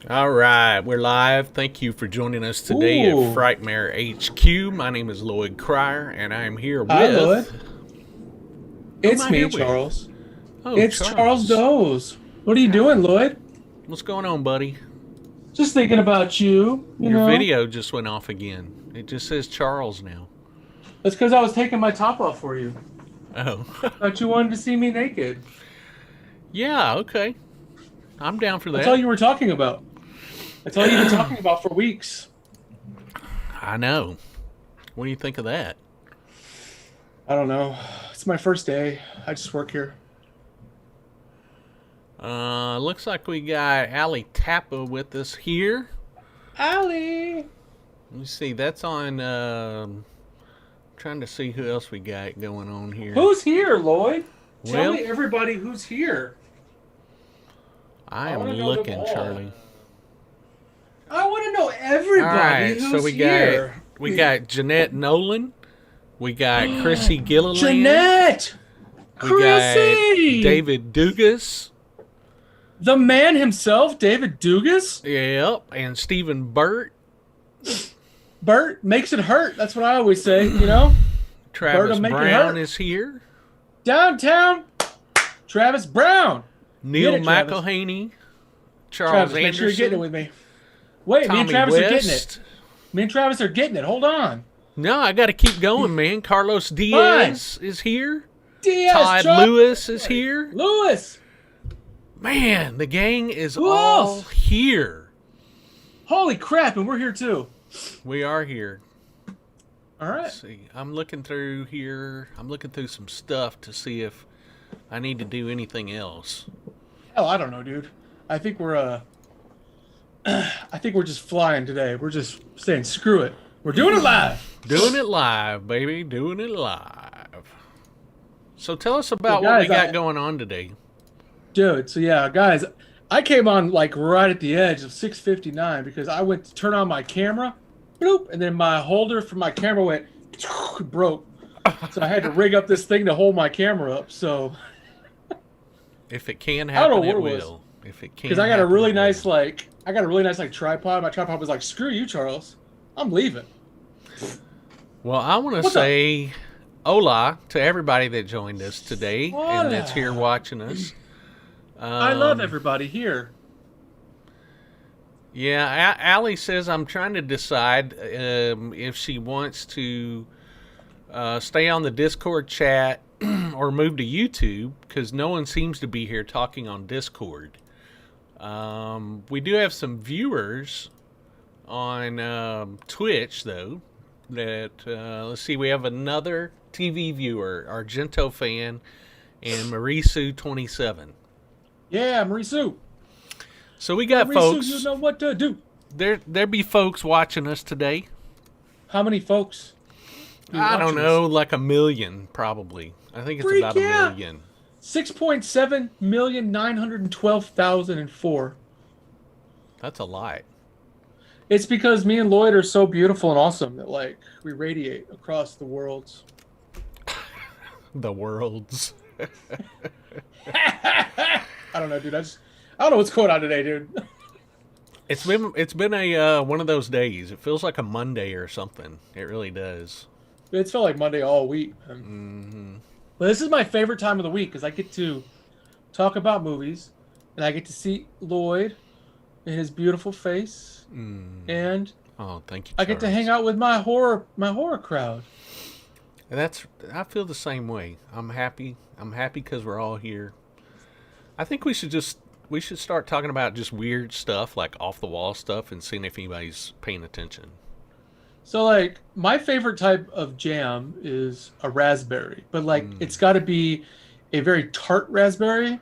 All right, we're live. Thank you for joining us today at Ooh. Frightmare HQ. My name is Loyd Cryer, and I am here Hi, Lloyd. with. Who am It's I me, here with? Charles. Oh, It's Charles Charles. Doze. What are you doing, Lloyd? What's going on, buddy? Just thinking about you, Your video just went off again. It just says Charles now. That's because I was taking my top off for you. Oh. Thought you wanted to see me naked. Yeah, okay. I'm down for that. That's all you were talking about. That's all you've been talking about for weeks. I know. What do you think of that? I don't know. It's my first day. I just work here. Looks like we got Ali Tappa with us here. Allie! Let me see. That's on. Trying to see who else we got going on here. Who's here, Lloyd? Tell Well- me everybody who's here. I I am wanna know them looking, all. Charlie. I want to know everybody All right, who's so we here. got Jeanette Nolan, we got Chrissy Gilliland, Jeanette! we Chrissy! got David Dugas, The man himself, David Dugas. yep, and Stephen Burt, Bert makes it hurt. That's what I always say, you know? Travis Bert'll make it Brown hurt. is here, Downtown, Travis Brown. Neil Get it, Travis. McElhaney, Charles Travis, make Anderson, sure you're getting it with me. Wait, me and Tommy Travis are getting it. West. Me and Travis are getting it. Hold on. No, I got to keep going, man. Carlos Diaz is here. Diaz, Todd Chuck, Lewis is here. Lewis. Man, the gang is Who all else? here. Holy crap, and we're here too. We are here. All right. Let's see. I'm looking through here. I'm looking through some stuff to see if I need to do anything else. Hell, I don't know, dude. I think we're I think we're just flying today. We're just saying screw it. We're doing it live. Doing it live, baby. Doing it live. So tell us about Well, what we guys, got going on today. Dude, so yeah, guys, I came on like right at the edge of 6:59 because I went to turn on my camera, bloop, and then my holder for my camera went broke. So I had to rig up this thing to hold my camera up. So If it can I don't happen, know it what it was. will. If it can, because I got a happen, really it will. nice tripod. My tripod was like, screw you, Charles. I'm leaving. Well, I want to What's up? say hola to everybody that joined us today and that's here Hola. watching us. I love everybody here. Yeah, Allie says I'm trying to decide if she wants to stay on the Discord chat or move to YouTube because no one seems to be here talking on Discord. We do have some viewers on Twitch, though. That let's see, we have another TV viewer, Argento fan, and Marisu27. Yeah, Marisu. So we got Marisu, folks. you know what to do. There be folks watching us today. How many folks? I don't know, like 1 million, probably. I think it's Freak about 1 yeah. million. 6.7,912,004. That's a lot. It's because me and Lloyd are so beautiful and awesome that like we radiate across the worlds. The worlds. I don't know, dude. I don't know what's going on today, dude. It's been a one of those days. It feels like a Monday or something. It really does. It's felt like Monday all week. Mm-hmm. But this is my favorite time of the week because I get to talk about movies and I get to see Lloyd and his beautiful face, and Oh, thank you. I get to Charles. hang out with my horror crowd. I feel the same way. I'm happy. I'm happy because we're all here. I think we should start talking about just weird stuff, like off the wall stuff, and seeing if anybody's paying attention. So like my favorite type of jam is a raspberry, but like it's got to be a very tart raspberry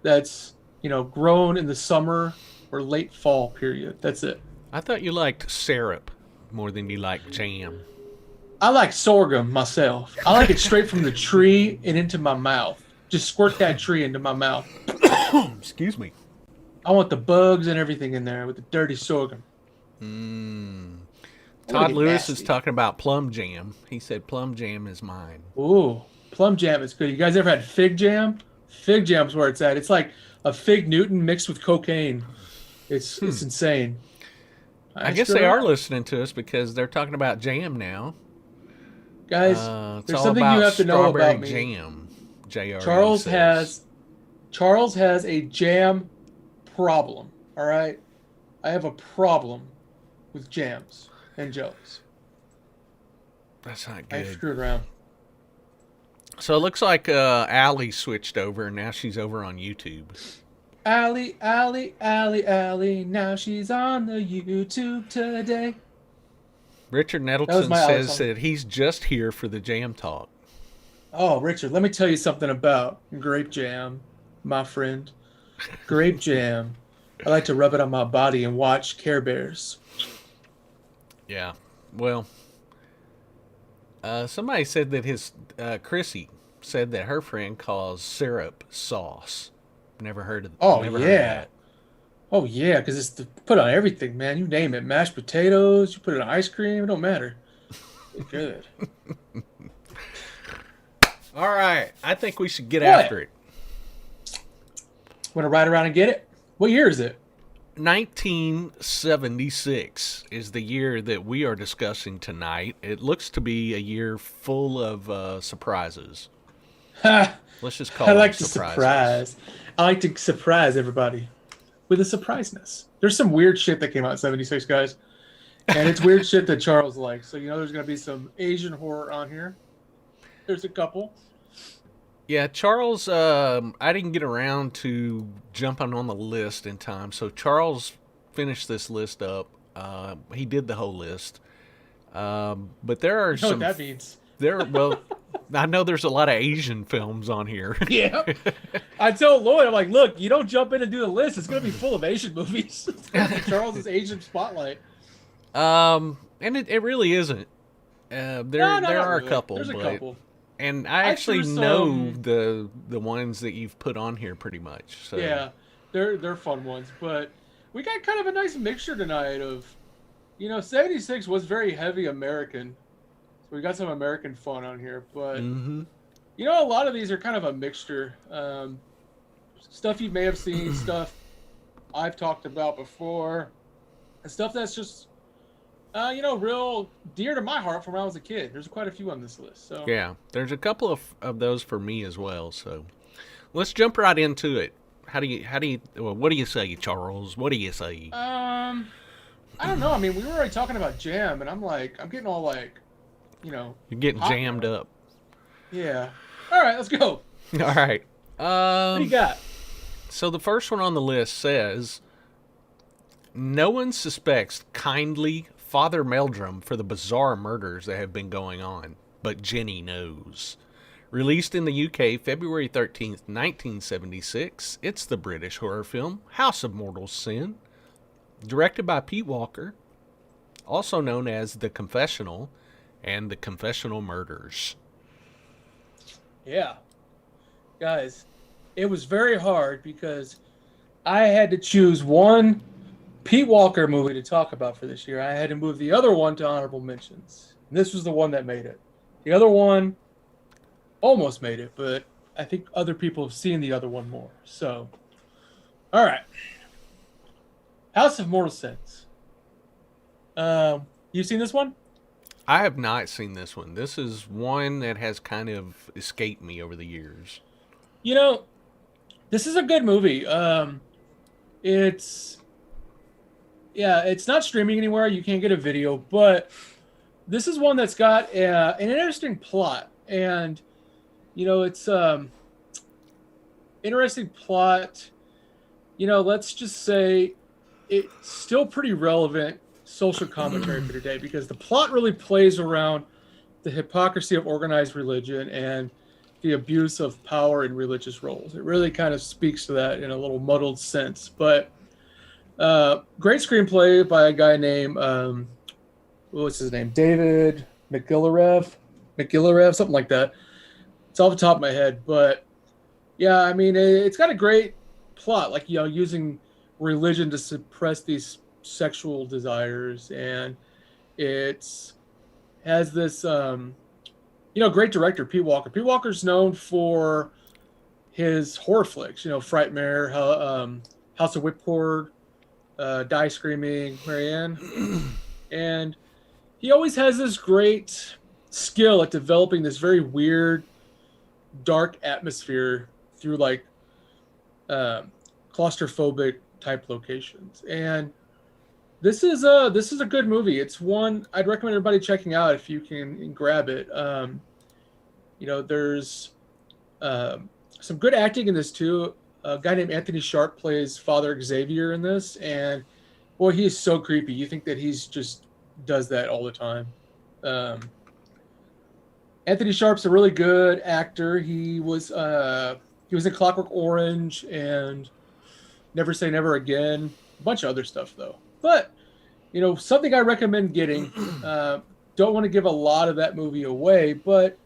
that's, you know, grown in the summer or late fall period. That's it. I thought you liked syrup more than you liked jam. I like sorghum myself. I like it straight from the tree and into my mouth. Just squirt that tree into my mouth. Excuse me. I want the bugs and everything in there with the dirty sorghum. Todd get Lewis nasty. is talking about plum jam. He said plum jam is mine. Ooh, plum jam is good. You guys ever had fig jam? Fig jam's where it's at. It's like a fig Newton mixed with cocaine. It's insane. I guess they are listening to us because they're talking about jam now. Guys, It's there's all something you about have to know strawberry about me. jam. JRE Charles says. has Charles has a jam problem. All right, I have a problem with jams and jellies. That's not I good. screwed around. So it looks like Allie switched over, and now she's over on YouTube. Allie, Allie, Allie, Allie. Now she's on the YouTube today. Richard That was Nettleton my Allie says song. that he's just here for the jam talk. Oh, Richard, let me tell you something about grape jam, my friend. Grape jam. I like to rub it on my body and watch Care Bears. Yeah. Well, somebody said that Chrissy said that her friend calls syrup sauce. Never heard of. Oh Never heard of yeah. that. Oh yeah, because put on everything, man. You name it. Mashed potatoes, you put it on ice cream, it don't matter. It's good. All right, I think we should get What? after it. Want to ride around and get it? What year is it? 1976 is the year that we are discussing tonight. It looks to be a year full of surprises. Ha! Let's just call I them like to surprises. surprise. I like to surprise everybody with a surpriseness. There's some weird shit that came out in 76, guys. And it's weird shit that Charles likes. So, there's going to be some Asian horror on here. There's a couple. Yeah, Charles, I didn't get around to jumping on the list in time. So Charles finished this list up. He did the whole list. But there are You know some... what that means. Well, I know there's a lot of Asian films on here. Yeah. I told Loyd, I'm like, look, you don't jump in and do the list. It's going to be full of Asian movies. Charles' Asian spotlight. And it really isn't. There are really. a couple. There's a couple. And I actually threw know some- the ones that you've put on here pretty much. So. Yeah, they're fun ones. But we got kind of a nice mixture tonight of, 76 was very heavy American. So we got some American fun on here. But, Mm-hmm. a lot of these are kind of a mixture. Stuff you may have seen, stuff I've talked about before, and stuff that's just, real dear to my heart from when I was a kid. There's quite a few on this list. So Yeah, there's a couple of those for me as well. So let's jump right into it. What do you say, Charles? What do you say? I don't know. I mean, we were already talking about jam, and I'm getting all like, You're getting hot jammed now. up. Yeah. All right, let's go. All right. What do you got? So the first one on the list says, no one suspects kindly Father Meldrum for the bizarre murders that have been going on, but Jenny knows. Released in the UK February 13th, 1976, it's the British horror film House of Mortal Sin, directed by Pete Walker, also known as The Confessional and The Confessional Murders. Yeah. Guys, it was very hard because I had to choose one Pete Walker movie to talk about for this year. I had to move the other one to honorable mentions. And this was the one that made it. The other one almost made it, but I think other people have seen the other one more. So, all right. House of Mortal Sins. You seen this one? I have not seen this one. This is one that has kind of escaped me over the years. This is a good movie. It's not streaming anywhere. You can't get a video, but this is one that's got an interesting plot, and it's interesting plot. Let's just say it's still pretty relevant social commentary for today because the plot really plays around the hypocrisy of organized religion and the abuse of power in religious roles. It really kind of speaks to that in a little muddled sense, but great screenplay by a guy named what's his name? David McGillivray, something like that. It's off the top of my head, but yeah, I mean, it's got a great plot, like using religion to suppress these sexual desires, and it's has this great director, Pete Walker. Pete Walker's known for his horror flicks, Frightmare, House of Whipcord, Die Screaming Marianne. And he always has this great skill at developing this very weird, dark atmosphere through like claustrophobic type locations. And this is a good movie. It's one I'd recommend everybody checking out if you can grab it. There's some good acting in this too. A guy named Anthony Sharp plays Father Xavier in this, and boy, he is so creepy. You think that he's just does that all the time. Anthony Sharp's a really good actor. He was in Clockwork Orange and Never Say Never Again. A bunch of other stuff though. But something I recommend getting. Don't want to give a lot of that movie away, but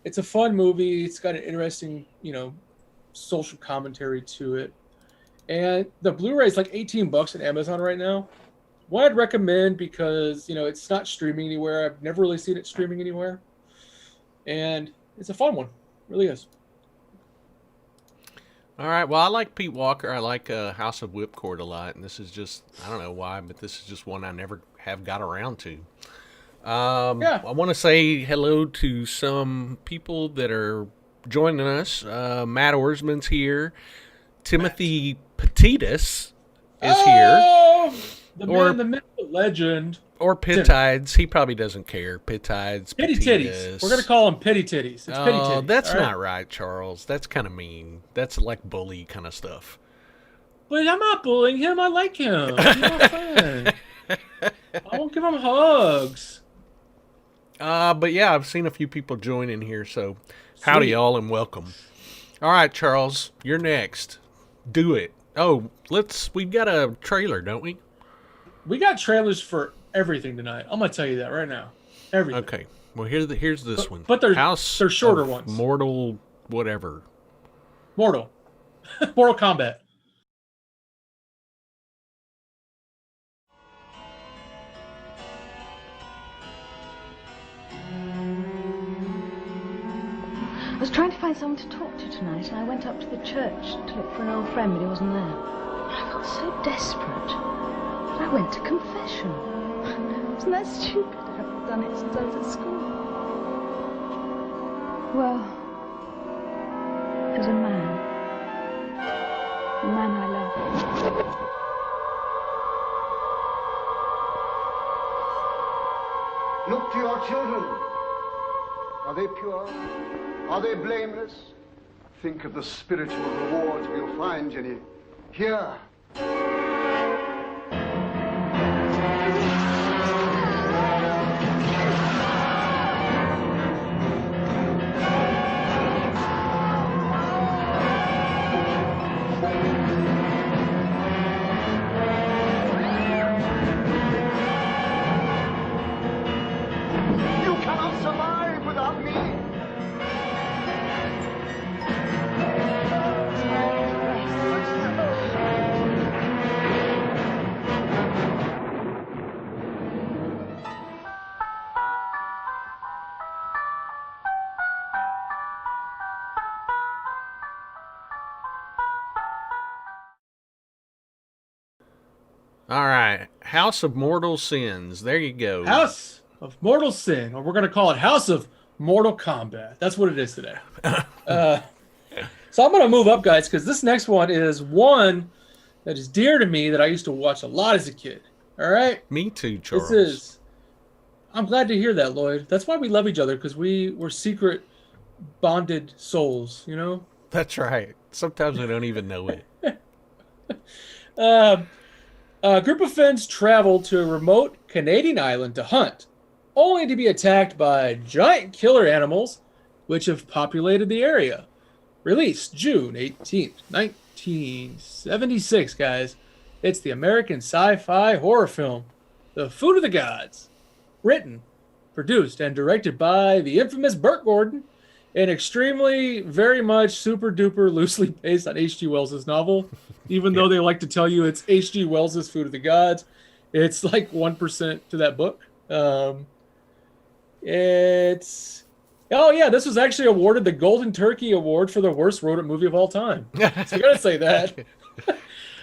it's a fun movie. It's got an interesting, social commentary to it. And the Blu-ray is like $18 at Amazon right now. One I'd recommend because, it's not streaming anywhere. I've never really seen it streaming anywhere. And it's a fun one. It really is. All right. Well, I like Pete Walker. I like House of Whipcord a lot. And this is just, I don't know why, but this is just one I never have got around to. Yeah. I want to say hello to some people that are joining us. Matt Orsman's here. Timothy Petitus is here. The man, the myth, the legend. Or Pittides. He probably doesn't care. Pittides. Pitty Titties. We're going to call him Pitty Titties. It's Pitty Titties. That's not right, Charles. That's kind of mean. That's like bully kind of stuff. But I'm not bullying him. I like him. He's my friend. I won't give him hugs. But yeah, I've seen a few people join in here, so howdy y'all and welcome. All right, Charles, you're next. Do it. Oh, we've got a trailer, don't we? We got trailers for everything tonight. I'm gonna tell you that right now. Everything. Okay. Well, here's this one. But they're House shorter of ones. Mortal whatever. Mortal Kombat. I was trying to find someone to talk to tonight, and I went up to the church to look for an old friend, but he wasn't there. I felt so desperate that I went to confession. Wasn't that stupid? I haven't done it since I was at school. Well, there's a man I love. Look to your children. Are they pure? Are they blameless? Think of the spiritual rewards we'll find, Jenny. Here. You cannot survive without me. All right. House of Mortal Sins. There you go. House of Mortal Sin, or we're going to call it House of Mortal Kombat. That's what it is today. So I'm going to move up, guys, because this next one is one that is dear to me that I used to watch a lot as a kid. All right? Me too, Charles. I'm glad to hear that, Lloyd. That's why we love each other, because we're secret bonded souls, you know? That's right. Sometimes I don't even know it. A group of friends travel to a remote Canadian island to hunt, only to be attacked by giant killer animals which have populated the area. Released June 18th, 1976, guys. It's the American sci-fi horror film, The Food of the Gods. Written, produced, and directed by the infamous Burt Gordon, and extremely, very much, super-duper loosely based on H.G. Wells' novel. Even though they like to tell you it's H.G. Wells' Food of the Gods, it's like 1% to that book. This was actually awarded the Golden Turkey Award for the worst rodent movie of all time. So I gotta say that.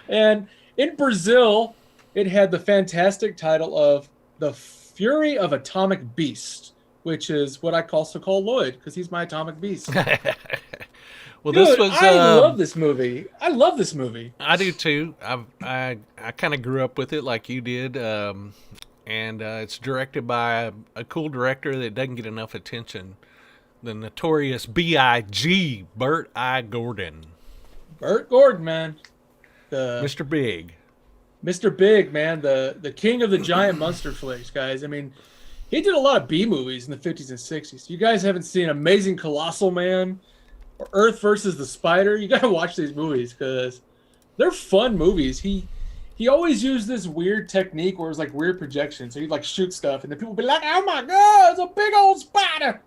And in Brazil, it had the fantastic title of The Fury of Atomic Beast, which is what I also call Loyd, because he's my atomic beast. Well, Dude, this was. I love this movie. I love this movie. I do too. I kind of grew up with it like you did, and it's directed by a cool director that doesn't get enough attention. The notorious B.I.G. Burt I. Gordon. Burt Gordon, man. Mr. Big. Mr. Big, man. The king of the giant monster flicks, guys. I mean, he did a lot of B movies in the 50s and 60s. You guys haven't seen Amazing Colossal Man or Earth versus the Spider? You got to watch these movies because they're fun movies. He always used this weird technique where it was like weird projection. So he'd like shoot stuff and then people would be like, oh my God, it's a big old spider.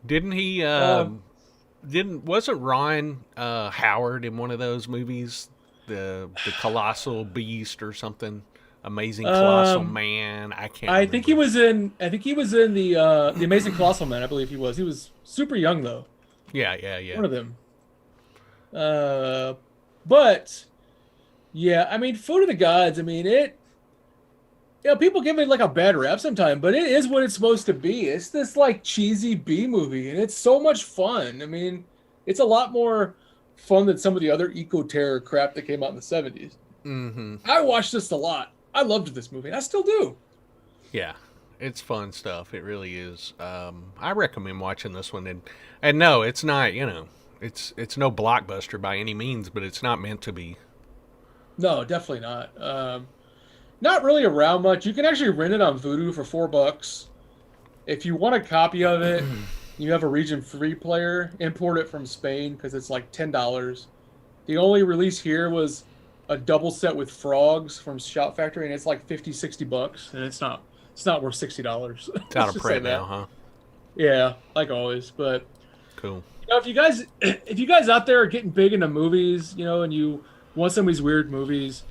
Didn't he? Wasn't Ron Howard in one of those movies, the Colossal Beast or something? Amazing Colossal Man. I can't. I think he was in the Amazing Colossal Man. I believe he was. He was super young though. Yeah. One of them. But yeah, I mean, Food of the Gods. I mean, it. You know, people give it like a bad rap sometimes, but it is what it's supposed to be. It's this like cheesy B movie, and it's so much fun. I mean, it's a lot more fun than some of the other eco-terror crap that came out in the 70s. Mm-hmm. I watched this a lot. I loved this movie. And I still do. Yeah, it's fun stuff. It really is. I recommend watching this one. And no, it's not. You know, it's no blockbuster by any means, but it's not meant to be. No, definitely not. Not really around much. You can actually rent it on Vudu for $4. If you want a copy of it, you have a region-free player. Import it from Spain because it's like $10. The only release here was a double set with frogs from Shout Factory, and it's like $50-$60, and it's not worth $60. It's out of print now, huh? Yeah, like always. But cool. You know, if you guys out there are getting big into movies, you know, and you want some of these weird movies,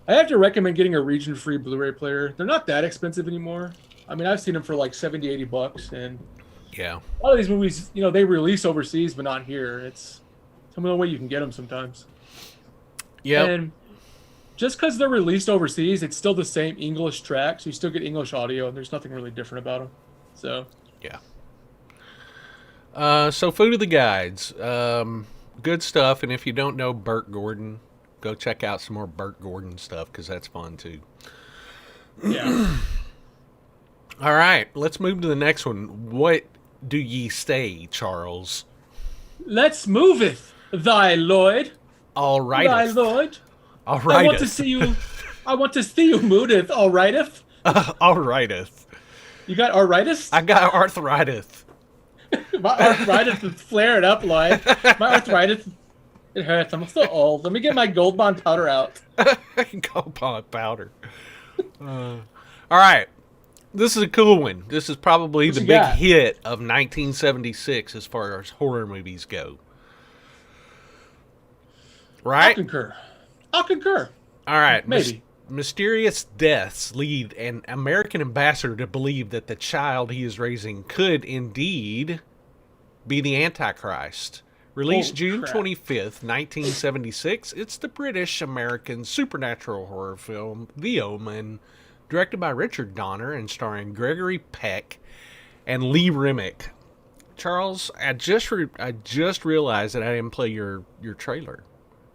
I have to recommend getting a region-free Blu-ray player. They're not that expensive anymore. I mean, I've seen them for like $70-$80, and yeah, a lot of these movies, you know, they release overseas, but not here. It's some of the way you can get them sometimes. Yeah. And just because they're released overseas, it's still the same English track, so you still get English audio, and there's nothing really different about them. So yeah. So Food of the Guides, good stuff. And if you don't know Burt Gordon, go check out some more Burt Gordon stuff because that's fun too. Yeah. All right, let's move to the next one. What do ye say, Charles? Let's moveth, thy Loyd. All right. Thy Loyd. All right. I want to see you. I want to see you moveth. All righteth. All righteth. You got arthritis? I got arthritis. My arthritis is flaring up, Loyd. My arthritis, it hurts. I'm so old. Let me get my Gold Bond powder out. Gold Bond powder. All right. This is a cool one. This is probably the big hit of 1976 as far as horror movies go. Right? I'll concur. All right. Maybe. Mysterious deaths lead an American ambassador to believe that the child he is raising could indeed be the Antichrist. Released June 25th, 1976, it's the British-American supernatural horror film The Omen, directed by Richard Donner and starring Gregory Peck and Lee Remick. Charles, I just realized that I didn't play your trailer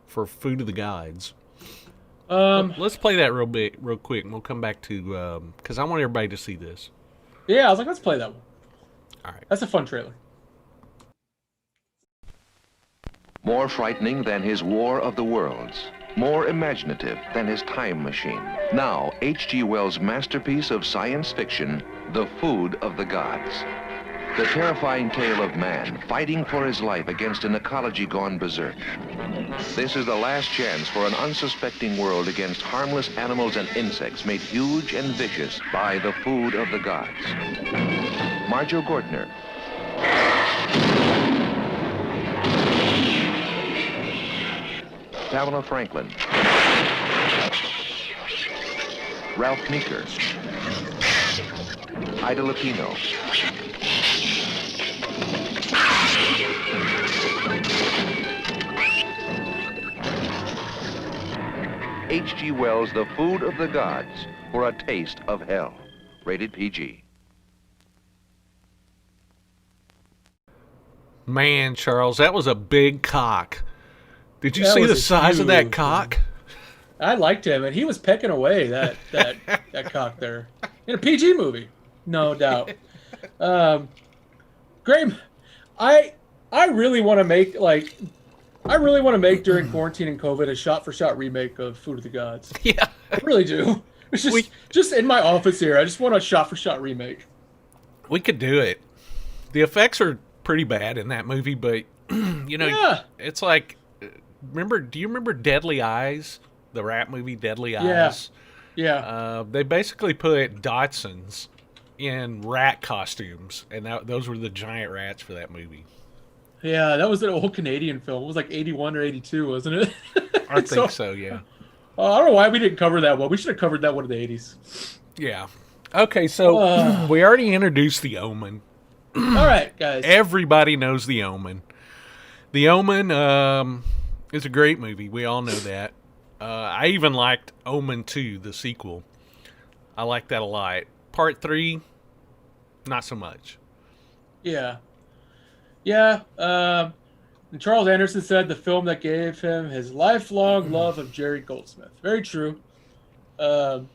for Food of the Guides. Let's play that real quick, and we'll come back to because I want everybody to see this. Yeah, I was like, let's play that one. All right, that's a fun trailer. More frightening than his War of the Worlds. More imaginative than his Time Machine. Now, H.G. Wells' masterpiece of science fiction, The Food of the Gods. The terrifying tale of man fighting for his life against an ecology gone berserk. This is the last chance for an unsuspecting world against harmless animals and insects made huge and vicious by the food of the gods. Marjo Gortner. Pamela Franklin. Ralph Meeker. Ida Lupino. H.G. Wells' The Food of the Gods for a taste of hell. Rated PG. Man, Charles, that was a big cock. Did you That see was the a size of that huge cock? I liked him, and he was pecking away that cock there in a PG movie, no doubt. Graham, I really want to make during quarantine and COVID a shot-for-shot remake of Food of the Gods. Yeah. I really do. It's just in my office here. I just want a shot-for-shot remake. We could do it. The effects are pretty bad in that movie, but it's like, do you remember Deadly Eyes? The rap movie Deadly Eyes? Yeah. They basically put Dachshunds in rat costumes, and those were the giant rats for that movie. Yeah, that was an old Canadian film. It was like 81 or 82, wasn't it? I think so, yeah. I don't know why we didn't cover that one. We should have covered that one in the 80s. Yeah. Okay, so we already introduced The Omen. All right, guys. Everybody knows The Omen. The Omen is a great movie. We all know that. I even liked Omen 2, the sequel. I liked that a lot. Part 3, not so much. Yeah. Yeah. And Charles Anderson said the film that gave him his lifelong love of Jerry Goldsmith. Very true. The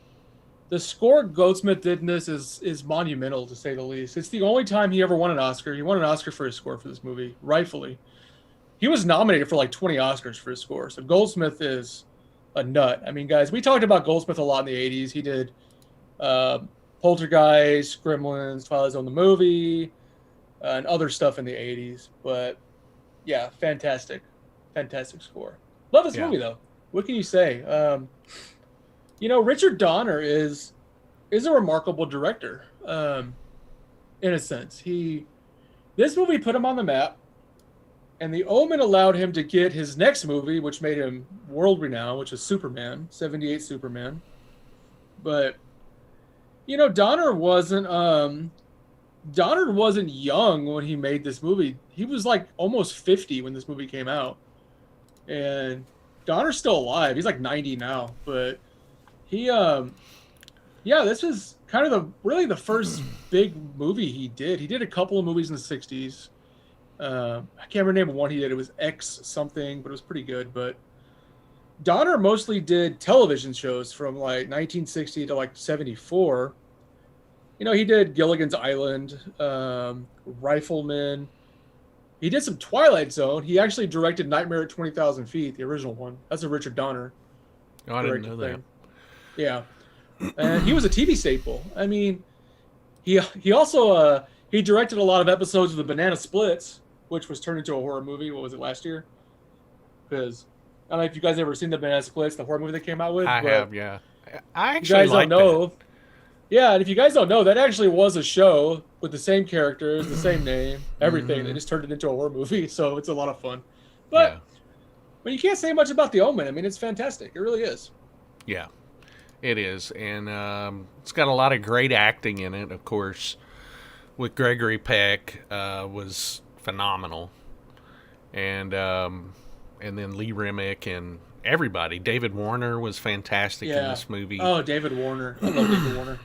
score Goldsmith did in this is monumental, to say the least. It's the only time he ever won an Oscar. He won an Oscar for his score for this movie, rightfully. He was nominated for like 20 Oscars for his score. So Goldsmith is a nut. I mean, guys, we talked about Goldsmith a lot in the 80s. He did Poltergeist, Gremlins, Twilight Zone the movie, and other stuff in the 80s. But yeah, fantastic score. Love this movie though. What can you say? Richard Donner is a remarkable director. In a sense, this movie put him on the map, and The Omen allowed him to get his next movie, which made him world renowned, which is Superman, 78 Superman. But Donner wasn't young when he made this movie. He was like almost 50 when this movie came out. And Donner's still alive. He's like 90 now. But he, this was kind of the first big movie he did. He did a couple of movies in the 60s. I can't remember one he did. It was X something, but it was pretty good. But Donner mostly did television shows from like 1960 to like 74. He did Gilligan's Island, Rifleman. He did some Twilight Zone. He actually directed Nightmare at 20,000 Feet, the original one. That's a Richard Donner. Oh, I didn't know that. Yeah. And he was a TV staple. I mean, he also he directed a lot of episodes of the Banana Splits, which was turned into a horror movie. What was it, last year? Because I don't know if you guys ever seen the Banana Splits, the horror movie they came out with. I have, yeah. I actually you guys like don't know. that. Yeah, and if you guys don't know, that actually was a show with the same characters, the same name, everything. They just turned it into a horror movie, so it's a lot of fun. But you can't say much about The Omen. I mean, it's fantastic. It really is. Yeah, it is. And it's got a lot of great acting in it, of course. With Gregory Peck was phenomenal. And then Lee Remick and everybody. David Warner was fantastic in this movie. Oh, David Warner. I love David Warner.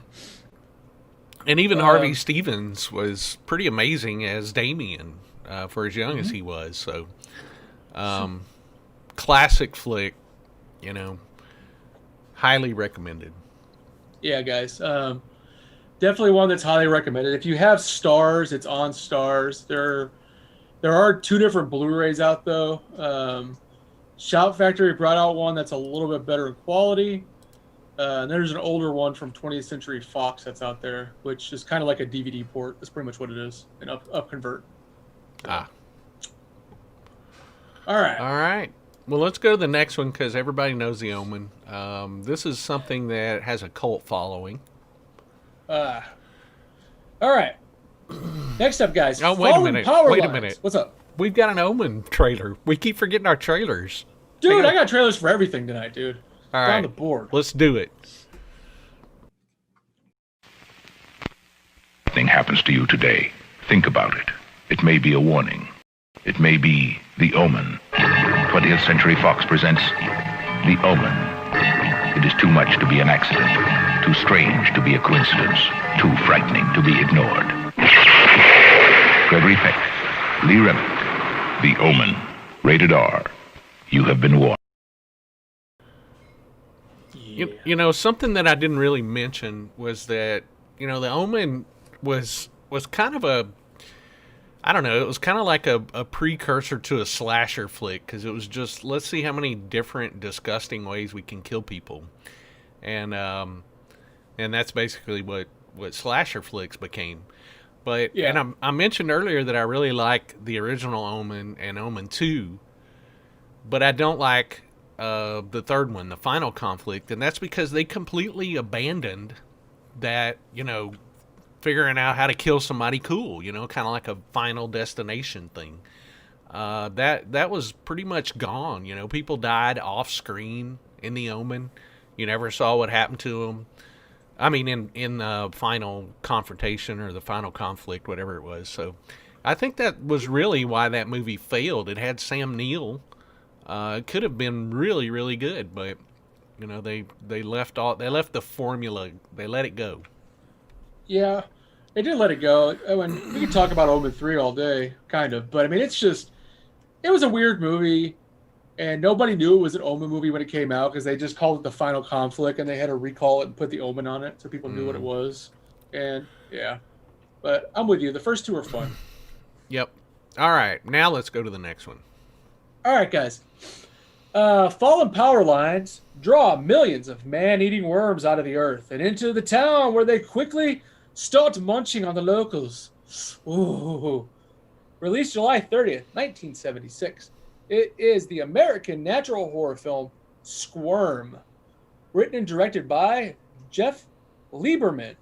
And even Harvey Stevens was pretty amazing as Damien for as young as he was. So, classic flick, highly recommended. Yeah, guys. Definitely one that's highly recommended. If you have Stars, it's on Stars. There are 2 different Blu-rays out, though. Shout Factory brought out one that's a little bit better in quality. And there's an older one from 20th Century Fox that's out there, which is kind of like a DVD port. That's pretty much what it is, an up convert. Ah. All right. All right. Well, let's go to the next one because everybody knows The Omen. This is something that has a cult following. All right. Next up, guys. Oh, wait a minute. Wait a minute. What's up? We've got an Omen trailer. We keep forgetting our trailers. Dude, I got trailers for everything tonight, dude. All right. On the board. Let's do it. Something happens to you today. Think about it. It may be a warning. It may be The Omen. 20th Century Fox presents The Omen. It is too much to be an accident, too strange to be a coincidence, too frightening to be ignored. Gregory Peck, Lee Remick, The Omen, rated R. You have been warned. You know, something that I didn't really mention was that, you know, The Omen was kind of a, I don't know, it was kind of like a precursor to a slasher flick, because it was just, let's see how many different disgusting ways we can kill people. And that's basically what slasher flicks became. But, Yeah. and I mentioned earlier that I really like the original Omen and Omen 2, but I don't like the third one, the Final Conflict, and that's because they completely abandoned that, you know, figuring out how to kill somebody cool, you know, kind of like a Final Destination thing. That was pretty much gone. You know, people died off screen in The Omen. You never saw what happened to them. I mean, in the Final Confrontation or the Final Conflict, whatever it was. So I think that was really why that movie failed. It had Sam Neill. It could have been really, really good, but you know, they left the formula. They let it go. Yeah, they did let it go. I mean, we could talk about Omen 3 all day, kind of, but I mean, it was a weird movie, and nobody knew it was an Omen movie when it came out because they just called it the Final Conflict, and they had to recall it and put the Omen on it so people knew what it was. And yeah, but I'm with you. The first two are fun. Yep. All right, now let's go to the next one. All right, guys. Fallen power lines draw millions of man-eating worms out of the earth and into the town, where they quickly start munching on the locals. Ooh. Released July 30th, 1976. It is the American natural horror film Squirm, written and directed by Jeff Lieberman.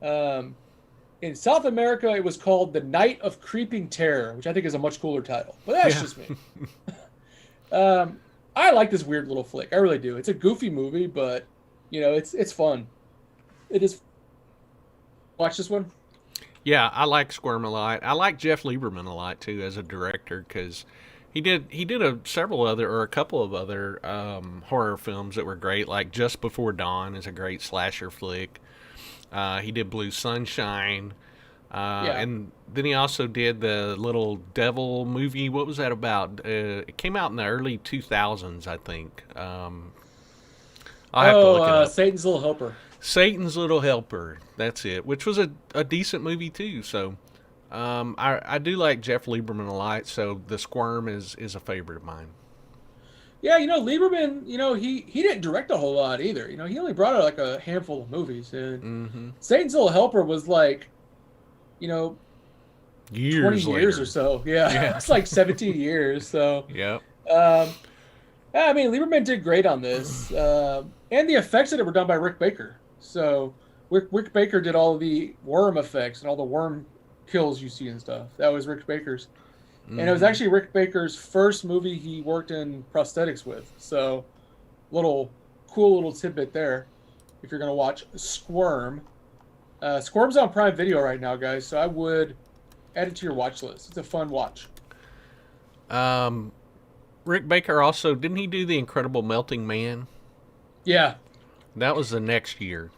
In South America, it was called The Night of Creeping Terror, which I think is a much cooler title. But that's just me. I like this weird little flick. I really do. It's a goofy movie, but, you know, it's fun. It is. Watch this one? Yeah, I like Squirm a lot. I like Jeff Lieberman a lot, too, as a director, because he did a couple of other horror films that were great, like Just Before Dawn is a great slasher flick. He did Blue Sunshine. And then he also did the little devil movie. What was that about? It came out in the early 2000s, I think. I'll have to look it up. Satan's Little Helper. Satan's Little Helper. That's it. Which was a decent movie, too. So I do like Jeff Lieberman a lot. So The Squirm is a favorite of mine. Yeah, you know, Lieberman, you know, he didn't direct a whole lot either. You know, he only brought out like a handful of movies. And Satan's Little Helper was like, you know, 20 years or so. Yeah. It's like 17 years. So, yeah. I mean, Lieberman did great on this. And the effects in it were done by Rick Baker. So, Rick Baker did all the worm effects and all the worm kills you see and stuff. That was Rick Baker's. And it was actually Rick Baker's first movie he worked in prosthetics with. So, cool little tidbit there if you're going to watch Squirm. Squirm's on Prime Video right now, guys, so I would add it to your watch list. It's a fun watch. Rick Baker also, didn't he do The Incredible Melting Man? Yeah. That was the next year.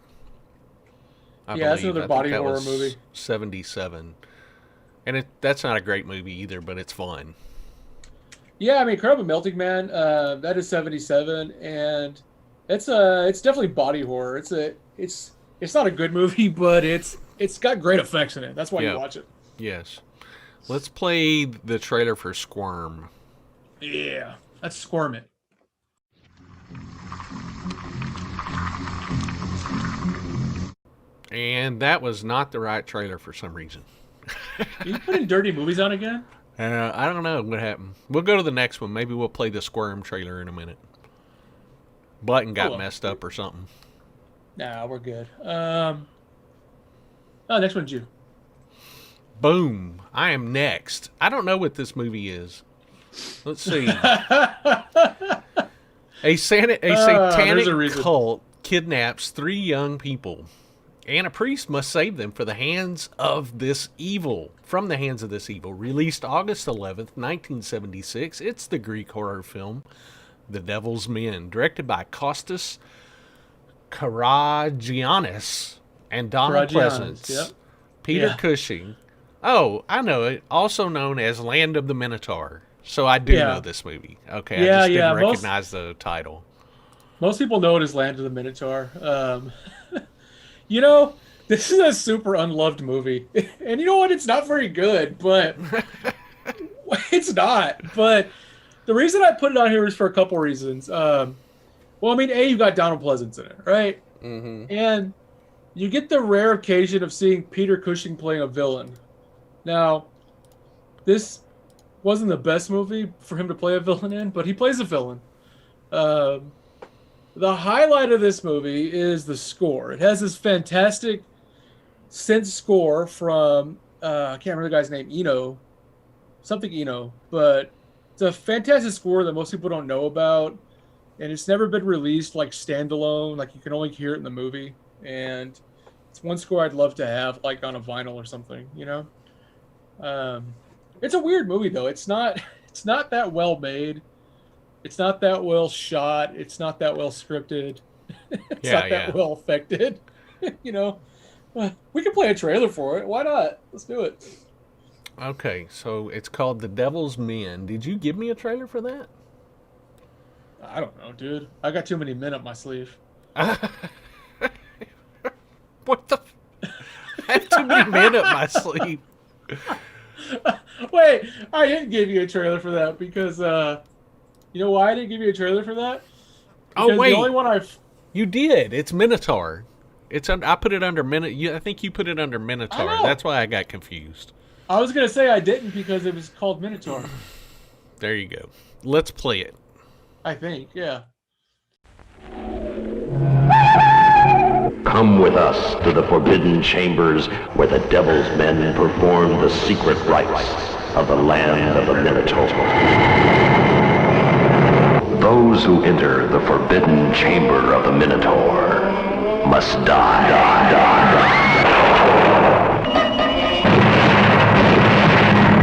I believe. That's another body horror movie. 77. And that's not a great movie either, but it's fun. Yeah, I mean, Incredible Melting Man, that is 77, and it's definitely body horror. It's not a good movie, but it's got great effects in it. That's why you watch it. Yes. Let's play the trailer for Squirm. Yeah, let's squirm it. And that was not the right trailer for some reason. You putting dirty movies on again? I don't know what happened. We'll go to the next one. Maybe we'll play the Squirm trailer in a minute. Button got messed up or something. Nah, we're good. Next one's you. Boom. I am next. I don't know what this movie is. Let's see. A satanic cult kidnaps 3 young people, and a priest must save them from the hands of this evil. Released August 11th, 1976. It's the Greek horror film The Devil's Men, directed by Kostas Karagiannis and Donald Pleasance. Yep. Peter Yeah. Cushing. Oh, I know it. Also known as Land of the Minotaur. So I do Yeah. know this movie. Okay, Yeah, I just yeah, didn't recognize the title. Most people know it as Land of the Minotaur. You know, this is a super unloved movie. And you know what? It's not very good, but it's not. But the reason I put it on here is for a couple reasons. Well, I mean, A, you got Donald Pleasance in it, right? Mm-hmm. And you get the rare occasion of seeing Peter Cushing playing a villain. Now, this wasn't the best movie for him to play a villain in, but he plays a villain. The highlight of this movie is the score. It has this fantastic synth score from, I can't remember the guy's name, something Eno, but it's a fantastic score that most people don't know about, and it's never been released like standalone, like you can only hear it in the movie, and it's one score I'd love to have like on a vinyl or something, you know? It's a weird movie though. It's not that well made. It's not that well shot. It's not that well scripted. It's not that well affected. You know, we can play a trailer for it. Why not? Let's do it. Okay, so it's called The Devil's Men. Did you give me a trailer for that? I don't know, dude. I got too many men up my sleeve. What the? I have too many men up my sleeve. Wait, I didn't give you a trailer for that because, you know why I didn't give you a trailer for that? Because Oh wait, the only one you did. It's Minotaur. I put it under Minotaur. I think you put it under Minotaur. That's why I got confused. I was gonna say I didn't because it was called Minotaur. There you go. Let's play it. I think, yeah. Come with us to the forbidden chambers where the devil's men perform the secret rites of the land of the Minotaur. Those who enter the forbidden chamber of the Minotaur must die.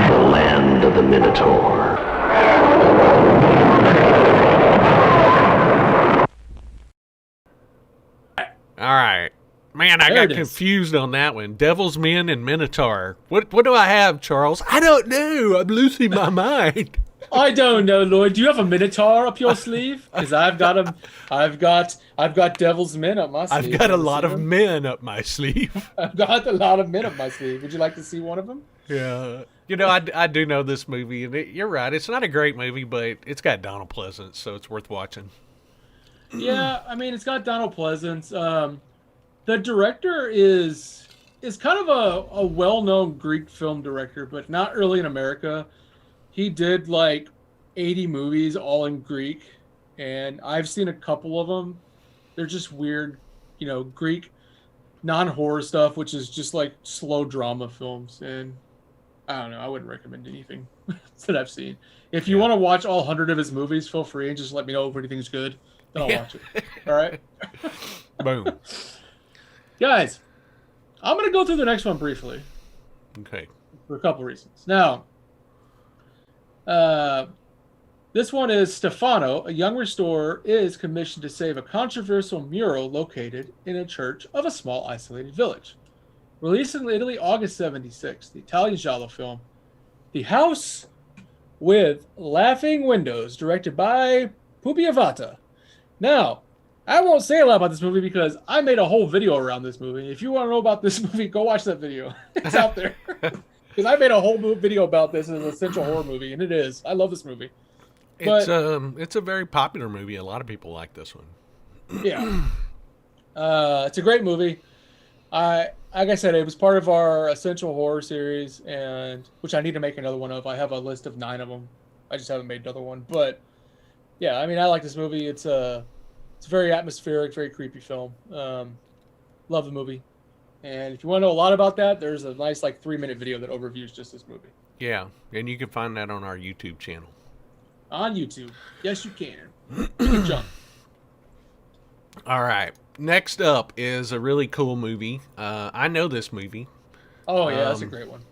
The land of the Minotaur. All right. Man, I got confused on that one. Devil's Men and Minotaur. What do I have, Charles? I don't know. I'm losing my mind. I don't know, Lloyd. Do you have a Minotaur up your sleeve? Because I've got him. I've got Devil's Men up my sleeve. I've got a lot of men up my sleeve. I've got a lot of men up my sleeve. Would you like to see one of them? Yeah. You know, I do know this movie, and you're right. It's not a great movie, but it's got Donald Pleasance, so it's worth watching. Yeah, I mean, it's got Donald Pleasance. The director is kind of a well-known Greek film director, but not really in America. He did like 80 movies all in Greek, and I've seen a couple of them. They're just weird, you know, Greek non-horror stuff, which is just like slow drama films. And I don't know, I wouldn't recommend anything that I've seen. If you want to watch all 100 of his movies, feel free and just let me know if anything's good. Then I'll watch it. All right? Boom. Guys, I'm going to go through the next one briefly. Okay. For a couple reasons. Now, this one is Stefano, a young restorer, is commissioned to save a controversial mural located in a church of a small isolated village. Released in Italy, August 76, the Italian giallo film, The House with Laughing Windows, directed by Pupiavata. Now, I won't say a lot about this movie because I made a whole video around this movie. If you want to know about this movie, go watch that video. It's out there. Because I made a whole video about this as an essential horror movie, and it is. I love this movie. But, it's a very popular movie. A lot of people like this one. Yeah. It's a great movie. Like I said, it was part of our essential horror series, and which I need to make another one of. I have a list of 9 of them. I just haven't made another one. But yeah, I mean, I like this movie. It's a very atmospheric, very creepy film. Love the movie. And if you want to know a lot about that, there's a nice 3-minute video that overviews just this movie. Yeah, and you can find that on our YouTube channel. On YouTube. Yes, you can. Good job. All right. Next up is a really cool movie. I know this movie. Oh, yeah, that's a great one.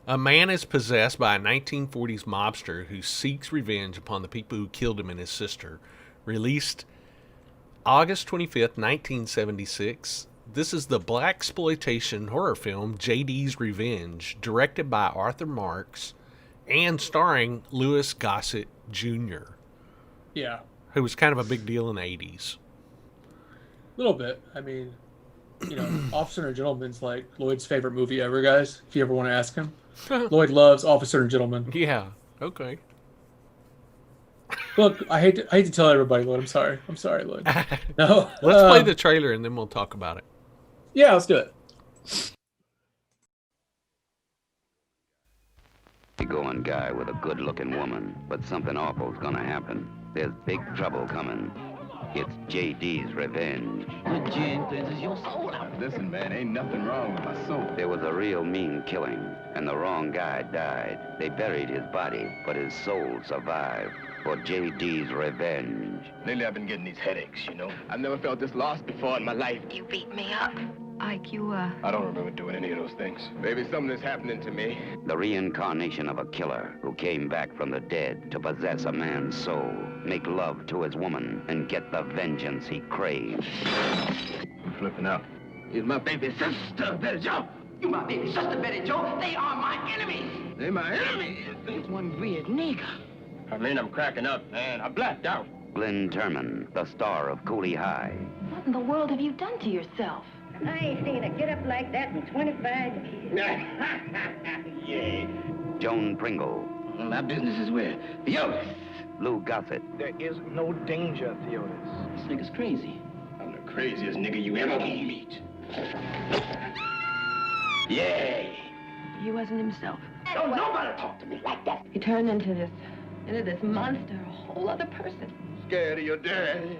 A man is possessed by a 1940s mobster who seeks revenge upon the people who killed him and his sister. Released August 25th, 1976. This is the blaxploitation horror film JD's Revenge, directed by Arthur Marks and starring Louis Gossett Jr., Yeah, who was kind of a big deal in the 80s. a little bit. I mean, Officer and Gentleman's like Lloyd's favorite movie ever, guys. If you ever want to ask him, Lloyd loves Officer and Gentleman. Yeah, okay. Look, I hate to tell everybody, Lloyd. I'm sorry, Lloyd. No, Let's play the trailer and then we'll talk about it. Yeah, let's do it. Going guy with a good-looking woman, but something awful's gonna happen. There's big trouble coming. It's JD's revenge. Good gin cleanses your soul out. Listen, man, ain't nothing wrong with my soul. There was a real mean killing, and the wrong guy died. They buried his body, but his soul survived. For JD's revenge. Lately, I've been getting these headaches, you know? I've never felt this lost before in my life. You beat me up. Ike, I don't remember doing any of those things. Maybe something is happening to me. The reincarnation of a killer who came back from the dead to possess a man's soul, make love to his woman, and get the vengeance he craves. I'm flipping out. Is my baby sister, Betty Joe. You my baby sister, Betty Joe. They are my enemies. They my enemies. There's one weird nigger. I mean, I'm cracking up, man. I blacked out. Glenn Turman, the star of Cooley High. What in the world have you done to yourself? I ain't seen a get-up like that in 25 years. Yeah. Joan Pringle. My business is with Theodis. Lou Gossett. There is no danger, Theodis. This nigga's crazy. I'm the craziest nigga you ever gonna meet. Yeah. He wasn't himself. Don't nobody talk to me like that. He turned into this monster, a whole other person. Scared of your daddy.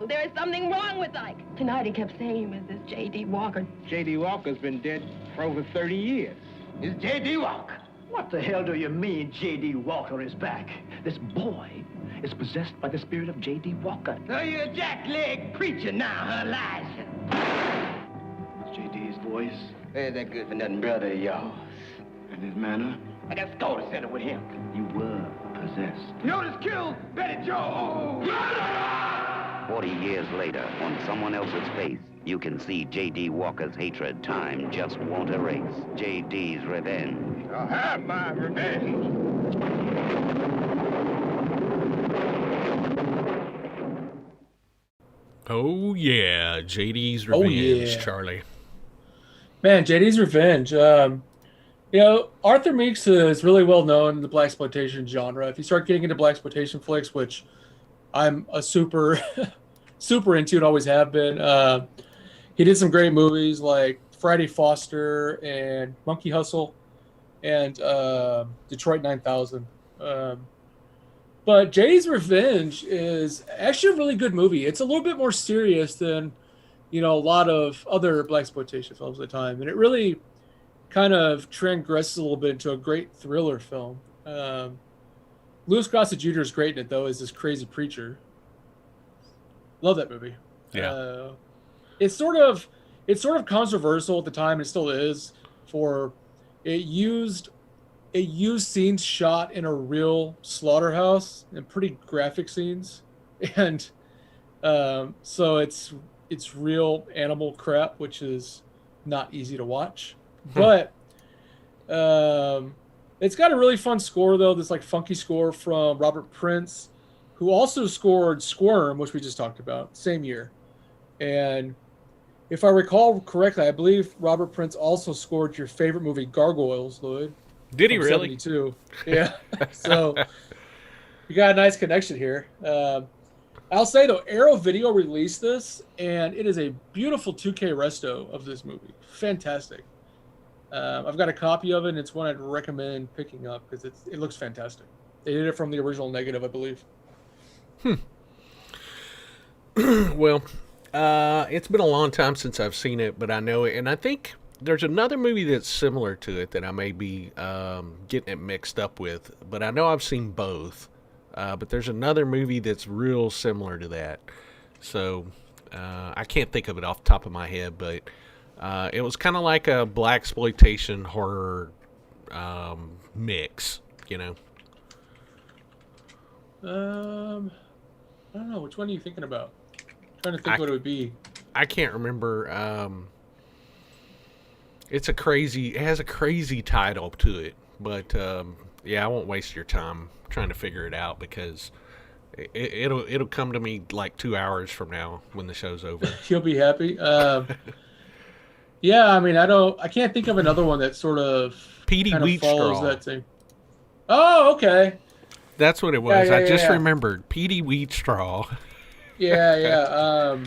There is something wrong with Ike. Tonight he kept saying he was this J.D. Walker. J.D. Walker's been dead for over 30 years. It's J.D. Walker. What the hell do you mean J.D. Walker is back? This boy is possessed by the spirit of J.D. Walker. So you're a jackleg preacher now, huh, Elijah? It's J.D.'s voice Ain't that good for nothing, brother of yours? and his manner. I got score to settle with him. You were possessed. Theodis killed Betty Joe. 40 years later, on someone else's face, you can see J.D. Walker's hatred time just won't erase. J.D.'s revenge. I'll have my revenge. Oh, yeah. JD's Revenge, Charlie. Man, JD's Revenge. Arthur Meeks is really well known in the blaxploitation genre. If you start getting into blaxploitation flicks, which I'm a super into and always have been, he did some great movies like Friday Foster and Monkey Hustle and Detroit 9000. But JD's Revenge is actually a really good movie. It's a little bit more serious than, a lot of other blaxploitation films at the time. And it really kind of transgresses a little bit into a great thriller film. Louis Gossett Jr. is great in it, though, as this crazy preacher. Love that movie. Yeah. It's sort of controversial at the time, and it still is, for it used scenes shot in a real slaughterhouse and pretty graphic scenes. And so it's real animal crap, which is not easy to watch. But it's got a really fun score, though. This funky score from Robert Prince, who also scored Squirm, which we just talked about, same year. And if I recall correctly, I believe Robert Prince also scored your favorite movie, Gargoyles, Lloyd. Did he really? 72. Yeah. So you got a nice connection here. I'll say, though, Arrow Video released this, and it is a beautiful 2K resto of this movie. Fantastic. I've got a copy of it, and it's one I'd recommend picking up because it looks fantastic. They did it from the original negative, I believe. Well, it's been a long time since I've seen it, but I know it. And I think there's another movie that's similar to it that I may be getting it mixed up with. But I know I've seen both. But there's another movie that's real similar to that. So I can't think of it off the top of my head, but it was kind of like a blaxploitation horror mix, I don't know. Which one are you thinking about? trying to think what it would be. I can't remember. It has a crazy title to it, but yeah, I won't waste your time trying to figure it out because it'll come to me like 2 hours from now when the show's over. You'll be happy. Yeah, I mean, I can't think of another one that sort of Petey follows that thing. Oh, okay. That's what it was. Yeah, I just remembered Petey Wheatstraw. Yeah.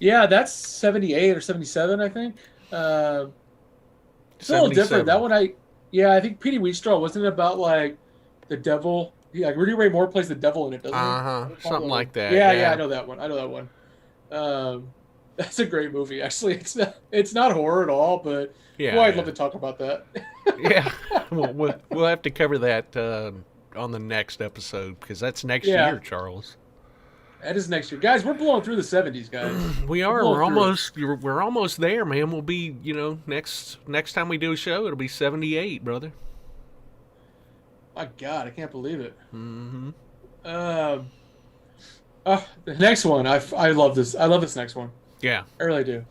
Yeah, that's 78 or 77, I think. It's a little different. That one, I think Petey Wheatstraw, wasn't it about like the devil? Yeah, Rudy Ray Moore plays the devil in it, doesn't he? Something like that. Yeah, I know that one. That's a great movie. Actually, it's not horror at all, but I'd love to talk about that. Yeah, we'll have to cover that on the next episode because that's next year, Charles. That is next year, guys. We're blowing through the 70s, guys. We are. We're almost there, man. We'll be, next time we do a show, it'll be 78, brother. My God, I can't believe it. Mm-hmm. The next one, I love this. I love this next one. Yeah, I really do.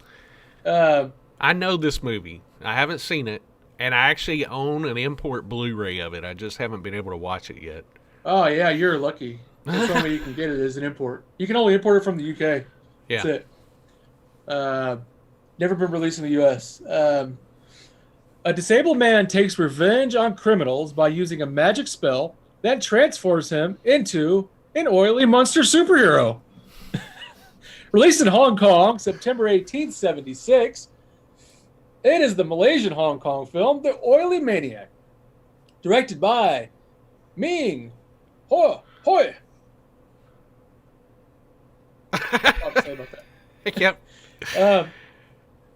I know this movie. I haven't seen it, and I actually own an import Blu-ray of it. I just haven't been able to watch it yet. Oh yeah, you're lucky. That's the only way you can get it is an import. You can only import it from the UK. Yeah. That's it. Never been released in the US. A disabled man takes revenge on criminals by using a magic spell that transforms him into an oily monster superhero. Released in Hong Kong, September 1876, it is the Malaysian-Hong Kong film, The Oily Maniac, directed by Ming Hoi. I'll say about that. Yep.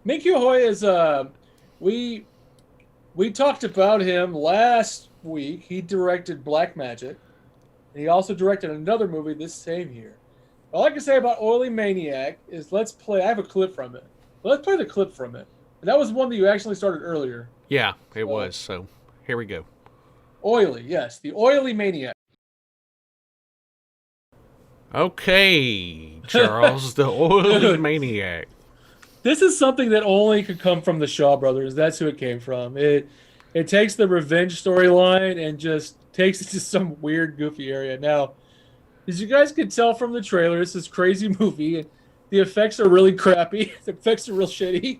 Ming Hoi is we talked about him last week. He directed Black Magic, and he also directed another movie this same year. All I can say about Oily Maniac is I have a clip from it. Let's play the clip from it. And that was one that you actually started earlier. Yeah, it was. So here we go. Oily, yes, the Oily Maniac. Okay, Charles, the Oily Maniac. This is something that only could come from the Shaw Brothers. That's who it came from. It takes the revenge storyline and just takes it to some weird, goofy area. Now, as you guys can tell from the trailer, it's this crazy movie, and the effects are really crappy. The effects are real shitty.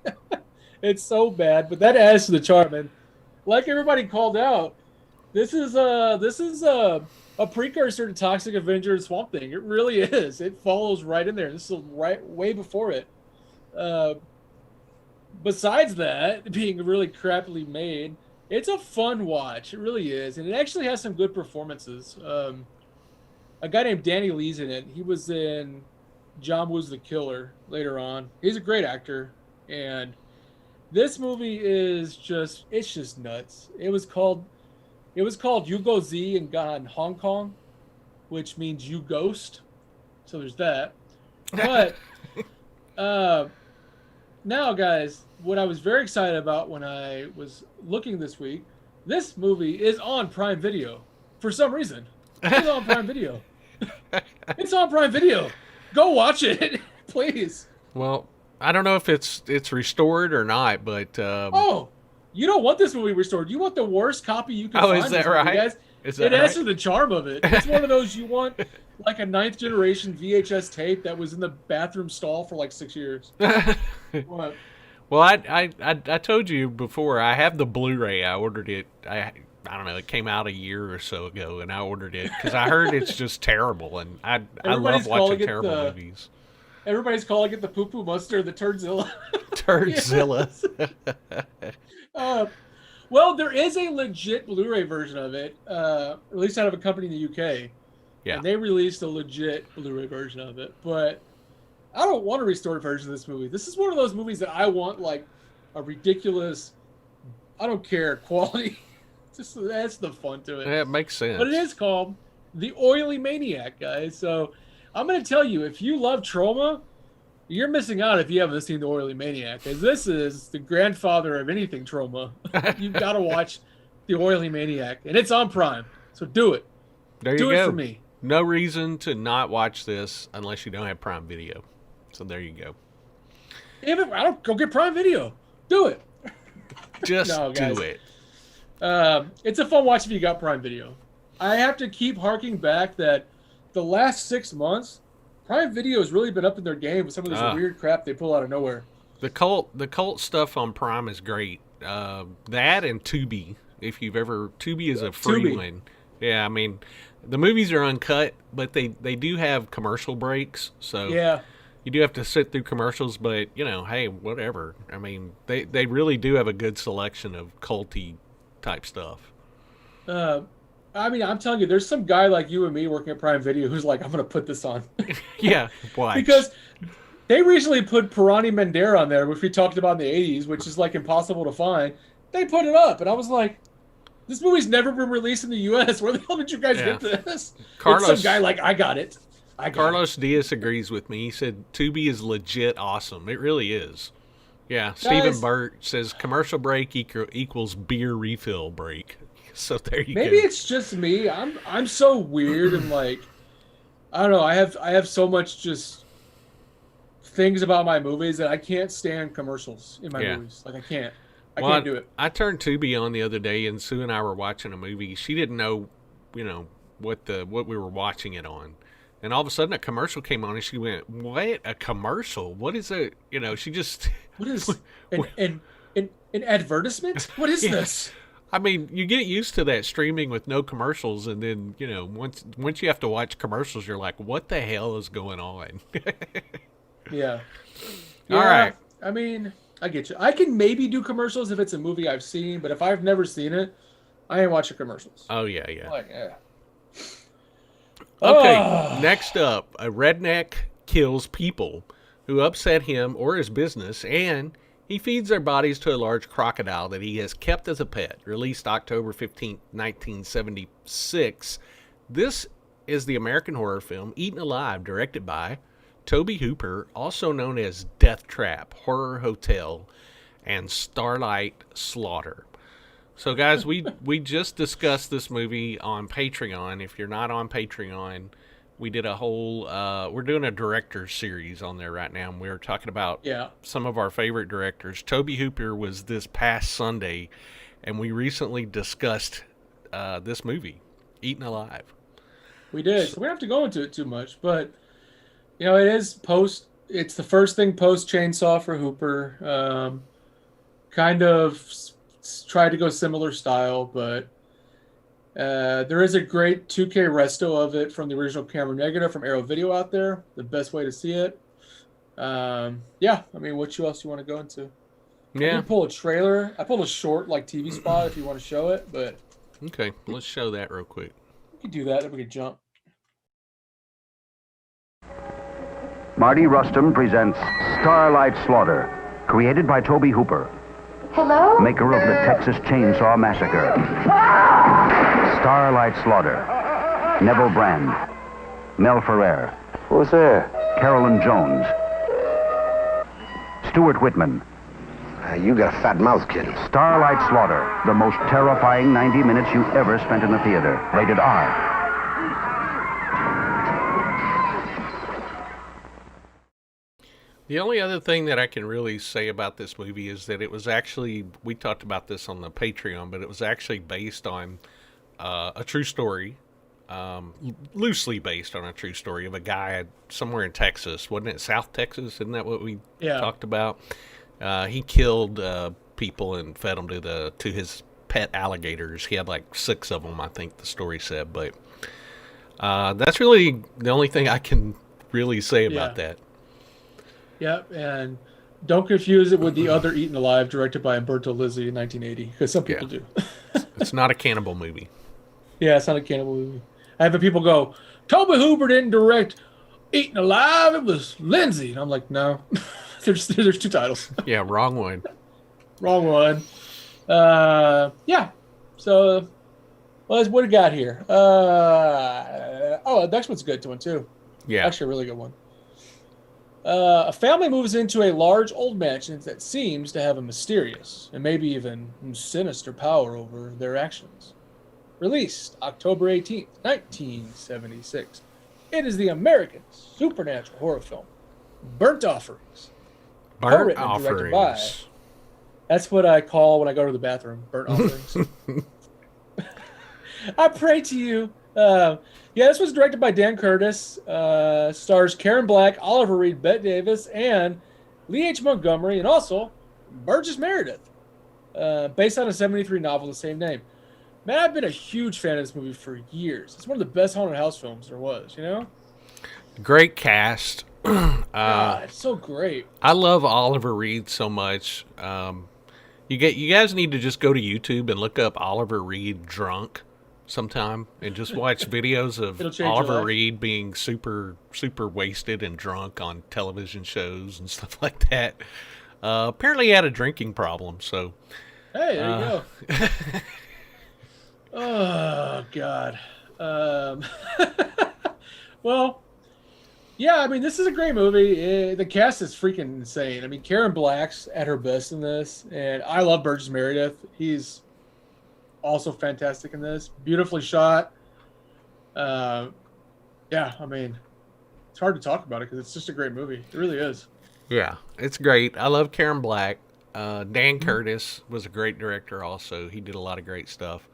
It's so bad, but that adds to the charm. And like everybody called out, this is a precursor to Toxic Avenger and Swamp Thing. It really is. It follows right in there. This is way before it. Besides that, being really crappily made, it's a fun watch. It really is. And it actually has some good performances. A guy named Danny Lee's in it. He was in John Woo's The Killer later on. He's a great actor. And this movie is just nuts. It was called You Go Z in Hong Kong, which means you ghost. So there's that. But now, guys, what I was very excited about when I was looking this week, this movie is on Prime Video for some reason. It's on Prime Video. It's on Prime Video. Go watch it, please. Well, I don't know if it's restored or not, but you don't want this movie restored. You want the worst copy you can find. Is that right? Guys. It adds to the charm of it. It's one of those you want, like a 9th generation VHS tape that was in the bathroom stall for like 6 years. What? Well, I told you before, I have the Blu-ray. I ordered it. I don't know. It came out a year or so ago, and I ordered it because I heard it's just terrible, and I love watching terrible movies. Everybody's calling it the Poo Poo Monster, the Turdzilla. Turdzilla. Well, there is a legit Blu-ray version of it, released out of a company in the UK. Yeah. And they released a legit Blu-ray version of it. But I don't want a restored version of this movie. This is one of those movies that I want, like, a ridiculous, I don't care, quality. Just that's the fun to it. Yeah, it makes sense. But it is called The Oily Maniac, guys. So I'm going to tell you, if you love Troma, you're missing out if you haven't seen The Oily Maniac, because this is the grandfather of anything Troma. You've got to watch The Oily Maniac, and it's on Prime. So do it. There you do go. it for me. No reason to not watch this unless you don't have Prime Video. So there you go. If I don't go get Prime Video, do it. Just No, guys. do it. It's a fun watch if you got Prime Video. I have to keep harking back that the last 6 months, Prime Video has really been up in their game with some of this weird crap they pull out of nowhere. The cult stuff on Prime is great. That and Tubi, if you've ever... Tubi is a free one. Yeah, I mean, the movies are uncut, but they do have commercial breaks, so yeah, you do have to sit through commercials, but, you know, hey, whatever. I mean, they really do have a good selection of culty type stuff. I mean, I'm telling you, there's some guy like you and me working at Prime Video who's like, I'm going to put this on. Yeah, why? Because they recently put Pirani Mendera on there, which we talked about in the 80s, which is like impossible to find. They put it up, and I was like, this movie's never been released in the U.S. Where the hell did you guys get this? Carlos, it's some guy like, I got it. Carlos Diaz agrees with me. He said, Tubi is legit awesome. It really is. Yeah, Stephen Burt says commercial break equals beer refill break. So there you go. Maybe it's just me. I'm so weird and like, I don't know. I have so much just things about my movies that I can't stand commercials in my movies. Like I can't do it. I turned Tubi on the other day, and Sue and I were watching a movie. She didn't know, what we were watching it on, and all of a sudden a commercial came on, and she went, "What? A commercial? What is it?" She just what is an advertisement? What is this? I mean, you get used to that streaming with no commercials, and then once you have to watch commercials, you're like, "What the hell is going on?" Yeah. All right. I mean, I get you. I can maybe do commercials if it's a movie I've seen, but if I've never seen it, I ain't watching commercials. Oh, yeah. Okay, next up, a redneck kills people who upset him or his business, and he feeds their bodies to a large crocodile that he has kept as a pet. Released October 15th, 1976. This is the American horror film Eaten Alive, directed by Tobe Hooper, also known as Death Trap, Horror Hotel, and Starlight Slaughter. So, guys, we just discussed this movie on Patreon. If you're not on Patreon, we did a whole... we're doing a director's series on there right now, and we're talking about some of our favorite directors. Tobe Hooper was this past Sunday, and we recently discussed this movie, Eaten Alive. We did. So we don't have to go into it too much, but... it is it's the first thing post Chainsaw for Hooper. Kind of tried to go similar style, but there is a great 2K resto of it from the original camera negative from Arrow Video out there. The best way to see it. I mean, what else you want to go into? Yeah. I can pull a trailer. I pulled a short TV spot if you want to show it, but... Okay, let's show that real quick. We can do that, then we can jump. Marty Rustum presents Starlight Slaughter, created by Tobe Hooper. Hello? Maker of the Texas Chainsaw Massacre. Starlight Slaughter. Neville Brand. Mel Ferrer. Who's there? Carolyn Jones. Stuart Whitman. You got a fat mouth, kid. Starlight Slaughter, the most terrifying 90 minutes you ever spent in the theater. Rated R. The only other thing that I can really say about this movie is that it was actually, we talked about this on the Patreon, but it was actually based on a true story, loosely based on a true story of a guy somewhere in Texas. Wasn't it South Texas? Isn't that what we talked about? He killed people and fed them to his pet alligators. He had like 6 of them, I think the story said. But that's really the only thing I can really say about that. Yep, and don't confuse it with the other Eaten Alive, directed by Umberto Lizzi in 1980, because some people do. It's not a cannibal movie. Yeah, it's not a cannibal movie. I have people go, Tobe Hooper didn't direct Eaten Alive, it was Lindsay. And I'm like, no, there's 2 titles. Yeah, wrong one. Wrong one. So, what do we got here? The next one's a good one, too. Yeah. Actually, a really good one. A family moves into a large old mansion that seems to have a mysterious and maybe even sinister power over their actions. released October 18th, 1976. It is the American supernatural horror film Burnt Offerings. Burnt Co-written and directed Offerings. That's what I call when I go to the bathroom. Burnt Offerings. I pray to you. This was directed by Dan Curtis. Stars Karen Black, Oliver Reed, Bette Davis, and Lee H. Montgomery, and also Burgess Meredith. Based on a 1973 novel of the same name. Man, I've been a huge fan of this movie for years. It's one of the best haunted house films there was, you know? Great cast. God, it's so great. I love Oliver Reed so much. You guys need to just go to YouTube and look up Oliver Reed drunk sometime and just watch videos of Oliver Reed being super, super wasted and drunk on television shows and stuff like that. Apparently he had a drinking problem, so... Hey, there you go. Oh, God. Well, yeah, I mean, this is a great movie. The cast is freaking insane. I mean, Karen Black's at her best in this, and I love Burgess Meredith. He's also fantastic in this. Beautifully shot. I mean, it's hard to talk about it because it's just a great movie. It really is. Yeah, it's great. I love Karen Black. Dan Curtis was a great director also. He did a lot of great stuff.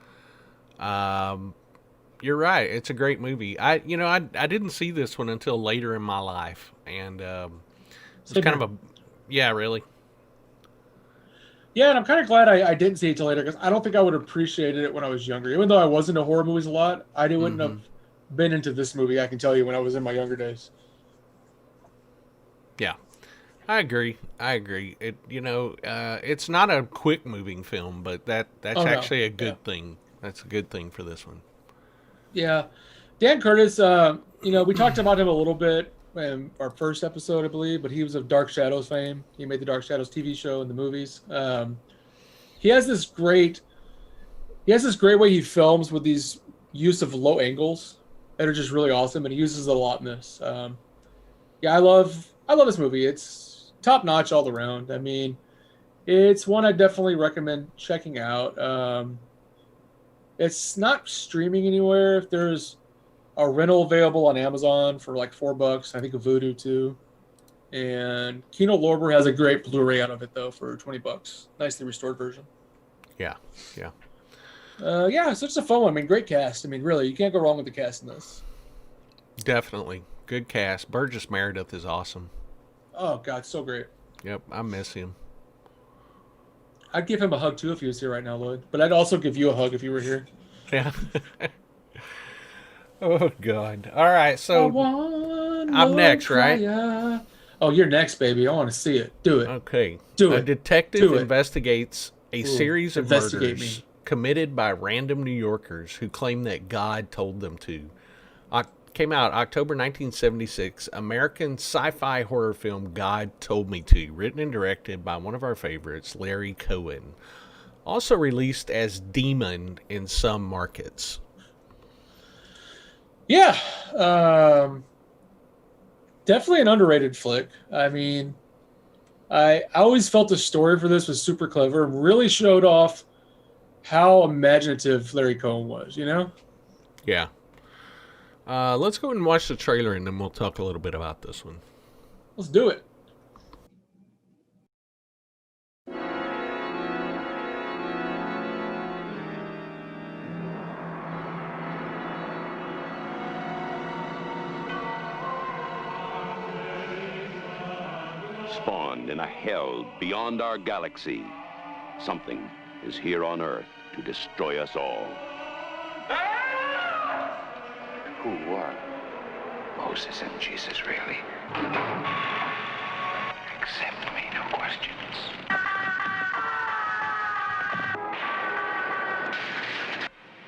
You're right. It's a great movie. I didn't see this one until later in my life. And it's kind of a... Yeah, really? Yeah, and I'm kind of glad I didn't see it till later because I don't think I would have appreciated it when I was younger. Even though I was into horror movies a lot, I wouldn't have been into this movie, I can tell you, when I was in my younger days. Yeah. I agree. It it's not a quick moving film, but that's actually a good thing. That's a good thing for this one. Yeah. Dan Curtis, we talked about him a little bit in our first episode, I believe, but he was of Dark Shadows fame. He made the Dark Shadows TV show and the movies. He has this great way he films with these use of low angles that are just really awesome, and he uses it a lot in this. I love this movie. It's top notch all around. I mean, it's one I definitely recommend checking out. It's not streaming anywhere. There's a rental available on Amazon for like $4. I think a Vudu too. And Kino Lorber has a great Blu-ray out of it though for $20. Nicely restored version. Yeah. It's just a fun one. I mean, great cast. I mean, really, you can't go wrong with the cast in this. Definitely. Good cast. Burgess Meredith is awesome. Oh, God, so great. Yep, I miss him. I'd give him a hug, too, if he was here right now, Lloyd. But I'd also give you a hug if you were here. Yeah. Oh, God. All right, so I'm next, right? Oh, you're next, baby. I want to see it. Do it. Okay. Do it. A detective investigates a series of murders committed by random New Yorkers who claim that God told them to. Came out October 1976, American sci-fi horror film God Told Me To, written and directed by one of our favorites, Larry Cohen. Also released as Demon in some markets. Yeah. Definitely an underrated flick. I mean, I always felt the story for this was super clever and really showed off how imaginative Larry Cohen was, you know? Yeah. Let's go and watch the trailer, and then we'll talk a little bit about this one. Let's do it. Spawned in a hell beyond our galaxy, something is here on Earth to destroy us all. Who are Moses and Jesus, really? Accept me, no questions.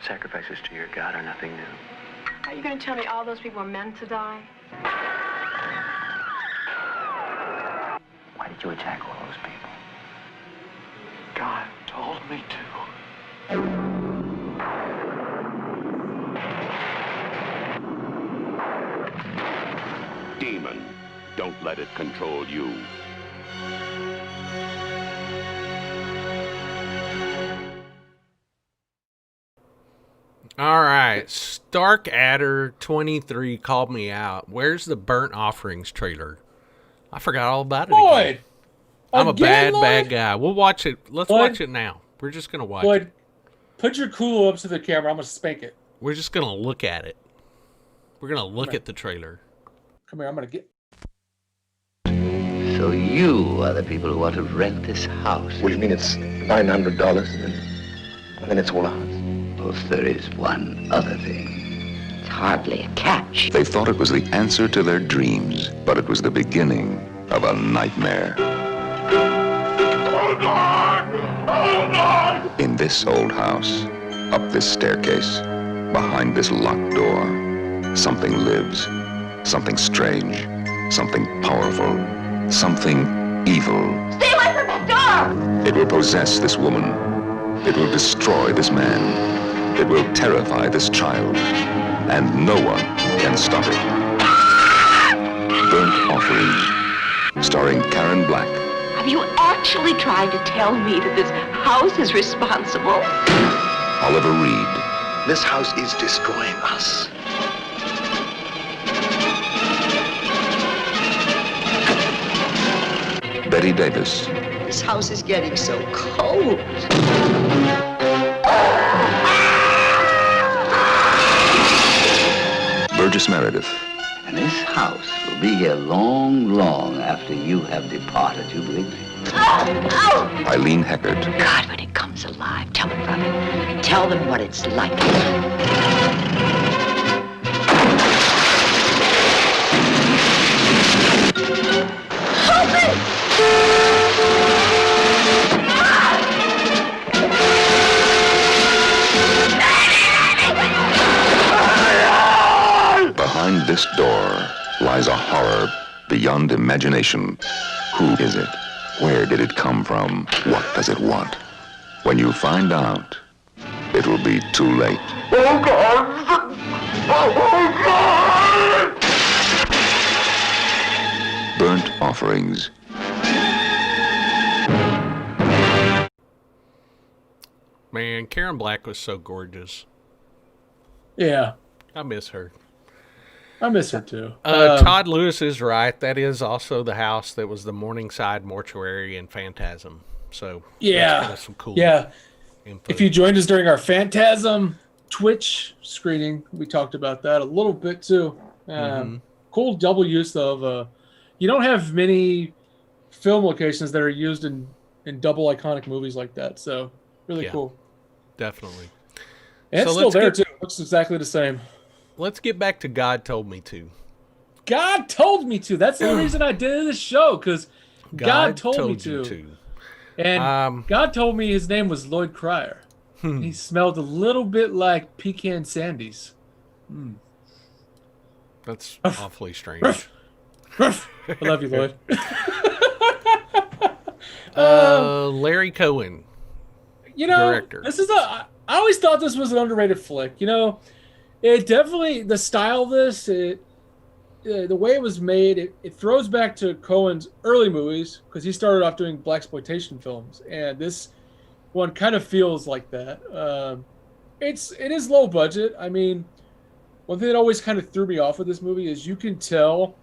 Sacrifices to your God are nothing new. Are you going to tell me all those people are meant to die? Why did you attack all those people? God told me to. Demon, don't let it control you. All right. Stark Adder 23 called me out. Where's the Burnt Offerings trailer? I forgot all about it. Lloyd! Again. I'm a Again, bad guy. We'll watch it. Let's Lloyd? watch it now. We're just going to watch Lloyd, it. put your cool up to the camera. I'm going to spank it. We're just going to look at it. We're going to look at the trailer. Come here. I'm going to get... So you are the people who want to rent this house? What do you mean it's $900 and then it's all ours? Well, there is one other thing. It's hardly a catch. They thought it was the answer to their dreams, but it was the beginning of a nightmare. In this old house, up this staircase, behind this locked door, something lives. Something strange. Something powerful. Something evil. Stay away from the door! It will possess this woman. It will destroy this man. It will terrify this child. And no one can stop it. Burnt Offerings, starring Karen Black. Have you actually tried to tell me that this house is responsible? Oliver Reed. This house is destroying us. Betty Davis. This house is getting so cold. Burgess Meredith. And this house will be here long, long after you have departed, you believe me? Eileen Heckert. God, when it comes alive, tell them, brother. Tell them what it's like. Behind this door lies a horror beyond imagination. Who is it? Where did it come from? What does it want? When you find out, it will be too late. Oh, God! Oh, God! Burnt Offerings. Man, Karen Black was so gorgeous. Yeah. I miss her. I miss her too. Todd Lewis is right. That is also the house that was the Morningside Mortuary and Phantasm. So yeah, that's kind of some cool. Yeah. Info. If you joined us during our Phantasm Twitch screening, we talked about that a little bit too. Cool double use of. You don't have many film locations that are used in double iconic movies like that. So really cool. Definitely. And it's still there too. Looks exactly the same. Let's get back to God Told Me To. God told me to. That's the reason I did this show, because God told me to. And God told me his name was Lloyd Cryer. He smelled a little bit like pecan sandies. That's awfully strange. I love you, Lloyd. Larry Cohen, director. This is I always thought this was an underrated flick. It definitely, the style of this, the way it was made, it throws back to Cohen's early movies, because he started off doing blaxploitation films, and this one kind of feels like that. It is low budget. I mean, one thing that always kind of threw me off with this movie is you can tell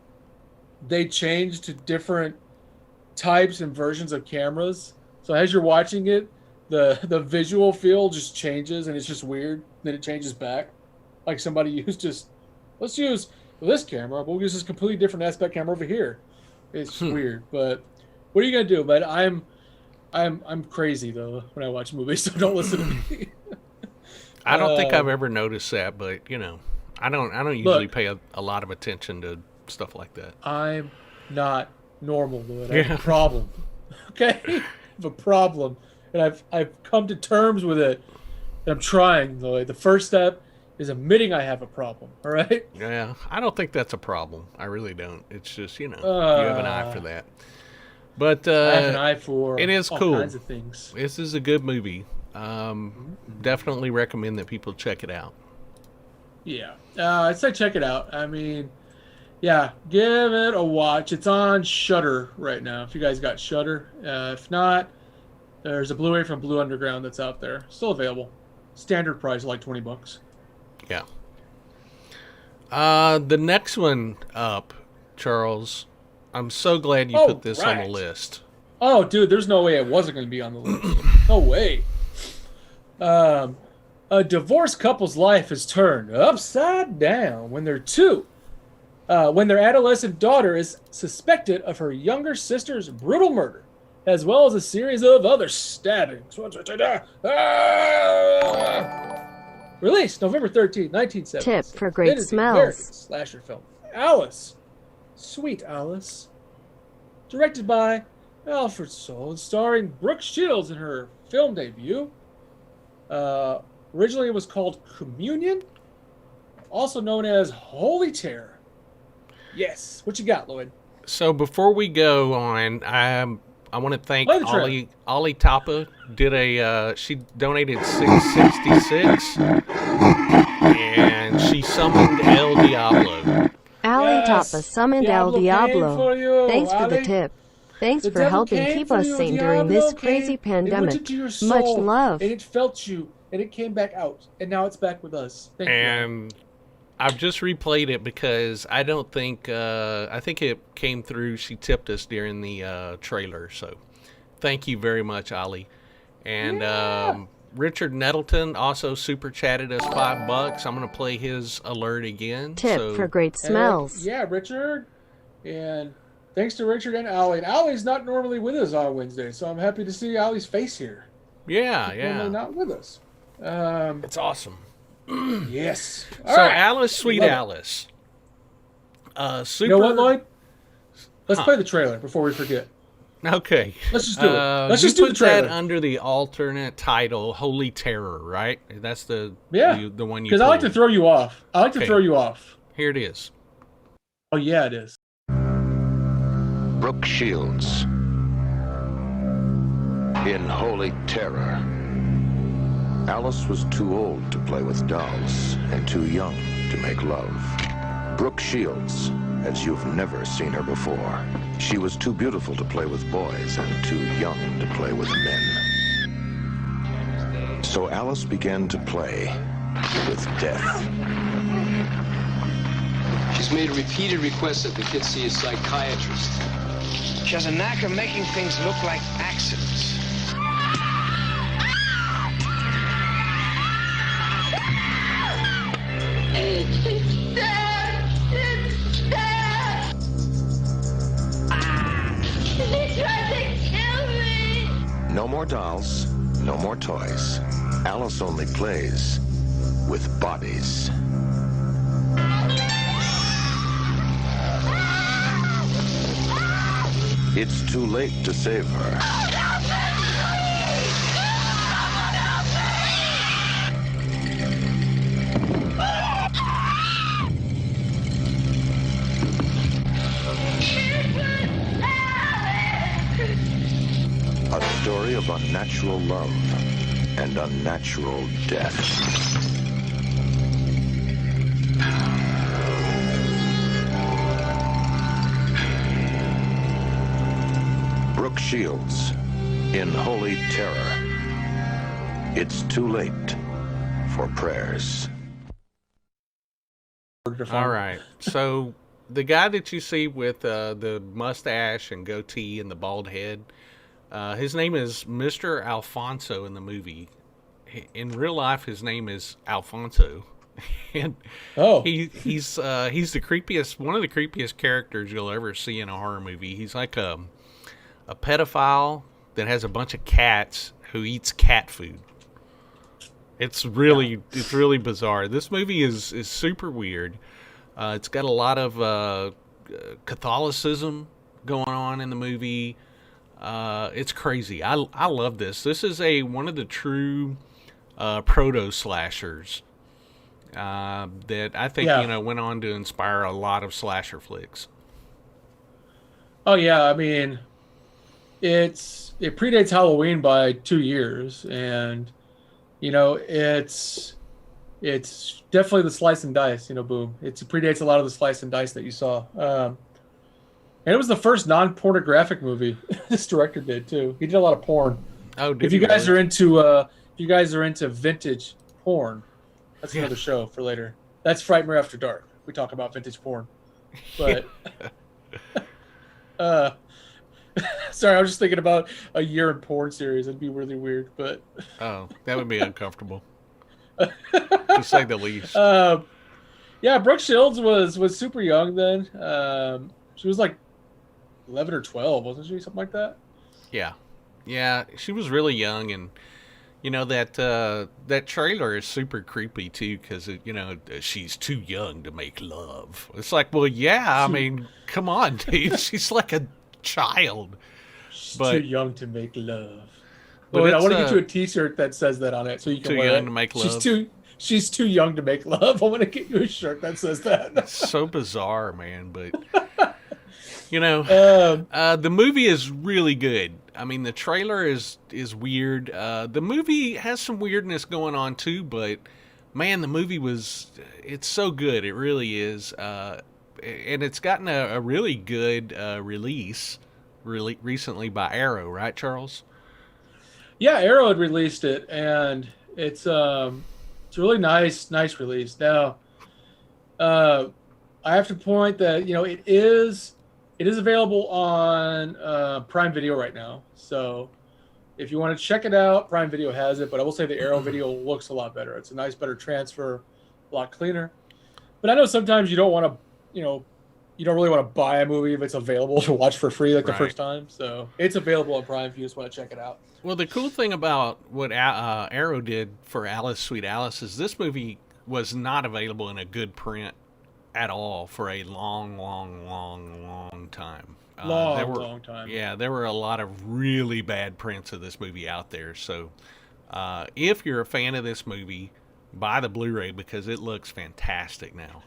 they changed to different types and versions of cameras. So as you're watching it, the visual feel just changes, and it's just weird. Then it changes back. Like somebody used let's use this camera, but we'll use this completely different aspect camera over here. It's weird, but what are you gonna do? But I'm crazy though when I watch movies, so don't listen to me. I don't think I've ever noticed that, but I don't usually pay a lot of attention to stuff like that. I'm not normal, Lloyd. I have a problem. Okay, I have a problem, and I've come to terms with it. And I'm trying, Lloyd. The first step is admitting I have a problem. All right. Yeah, I don't think that's a problem. I really don't. It's just you have an eye for that. But I have an eye for it is all cool. kinds of things. This is a good movie. Definitely recommend that people check it out. Yeah, I'd say check it out. I mean, yeah, give it a watch. It's on Shudder right now. If you guys got Shudder, if not, there's a Blu-ray from Blue Underground that's out there, still available. Standard price, like $20. Yeah. The next one up, Charles. I'm so glad you put this on the list. Oh, dude, there's no way it wasn't going to be on the list. No way. A divorced couple's life is turned upside down when their adolescent daughter is suspected of her younger sister's brutal murder, as well as a series of other stabbings. Released November 13, 1970. Tip for great smells. American slasher film. Alice. Sweet Alice. Directed by Alfred Soul and starring Brooke Shields in her film debut. Originally it was called Communion, also known as Holy Terror. Yes. What you got, Lloyd? So before we go on, I want to thank Ollie Tapa. She donated $6.66, and she summoned El Diablo. Ali Tapa summoned El Diablo. Thanks for the tip. Thanks for helping keep us sane during this crazy pandemic. Much love. And it felt you, and it came back out, and now it's back with us. Thank you. And I've just replayed it because I don't think I think it came through. She tipped us during the trailer, so thank you very much, Ali. And Richard Nettleton also super chatted us $5. I'm gonna play his alert again. Tip for great smells. Yeah, Richard, and thanks to Richard and Ali. And Ali's not normally with us on Wednesday, so I'm happy to see Ali's face here. Yeah, She's normally not with us. It's awesome. Yes. So Alice, Sweet Alice. Super. You know what, Lloyd? Let's play the trailer before we forget. Okay. Let's just do it. Let's just do the trailer. That under the alternate title, Holy Terror, right? That's the one you. Because I like to throw you off. Here it is. Oh yeah, it is. Brooke Shields in Holy Terror. Alice was too old to play with dolls and too young to make love. Brooke Shields, as you've never seen her before. She was too beautiful to play with boys and too young to play with men. So Alice began to play with death. She's made repeated requests that the kid see a psychiatrist. She has a knack of making things look like accidents. No more dolls, no more toys. Alice only plays with bodies. It's too late to save her. A story of unnatural love and unnatural death. Brooke Shields in Holy Terror. It's too late for prayers. All right. So the guy that you see with the mustache and goatee and the bald head, his name is Mr. Alfonso in the movie. In real life, his name is Alfonso. And he's the creepiest, one of the creepiest characters you'll ever see in a horror movie. He's like a pedophile that has a bunch of cats who eats cat food. It's really bizarre. This movie is super weird. It's got a lot of Catholicism going on in the movie. It's crazy. I love this. This is one of the true proto slashers that I think went on to inspire a lot of slasher flicks. Oh yeah, I mean, it predates Halloween by 2 years, and it's definitely the slice and dice. Boom. It predates a lot of the slice and dice that you saw. And it was the first non-pornographic movie this director did too. He did a lot of porn. Oh, did if you guys are into vintage porn, That's another show for later. That's Frightmare After Dark. We talk about vintage porn. But sorry, I was just thinking about a year in porn series. It'd be really weird, but oh, that would be uncomfortable, to say the least. Yeah, Brooke Shields was super young then. She was like 11 or 12, wasn't she? Something like that. Yeah, she was really young, and you know that trailer is super creepy too, because she's too young to make love. It's like, well, yeah, I mean, come on, dude, she's like a child. She's but, too young to make love. But I want to get you a T-shirt that says that on it, so you can wear it. Too young to make love. She's too young to make love. I want to get you a shirt that says that. It's so bizarre, man. But the movie is really good. I mean, the trailer is weird. The movie has some weirdness going on too, but man, the movie it's so good. It really is. And it's gotten a really good release recently by Arrow, right, Charles? Yeah, Arrow had released it, and it's a really nice release. Now, I have to point that it is available on Prime Video right now. So if you want to check it out, Prime Video has it. But I will say the Arrow video looks a lot better. It's a nice, better transfer, a lot cleaner. But I know sometimes you don't want to, you don't really want to buy a movie if it's available to watch for free the first time. So it's available on Prime if you just want to check it out. Well, the cool thing about what Arrow did for Alice, Sweet Alice is this movie was not available in a good print at all for a long time. Long time. Yeah, there were a lot of really bad prints of this movie out there. So if you're a fan of this movie, buy the Blu-ray because it looks fantastic now.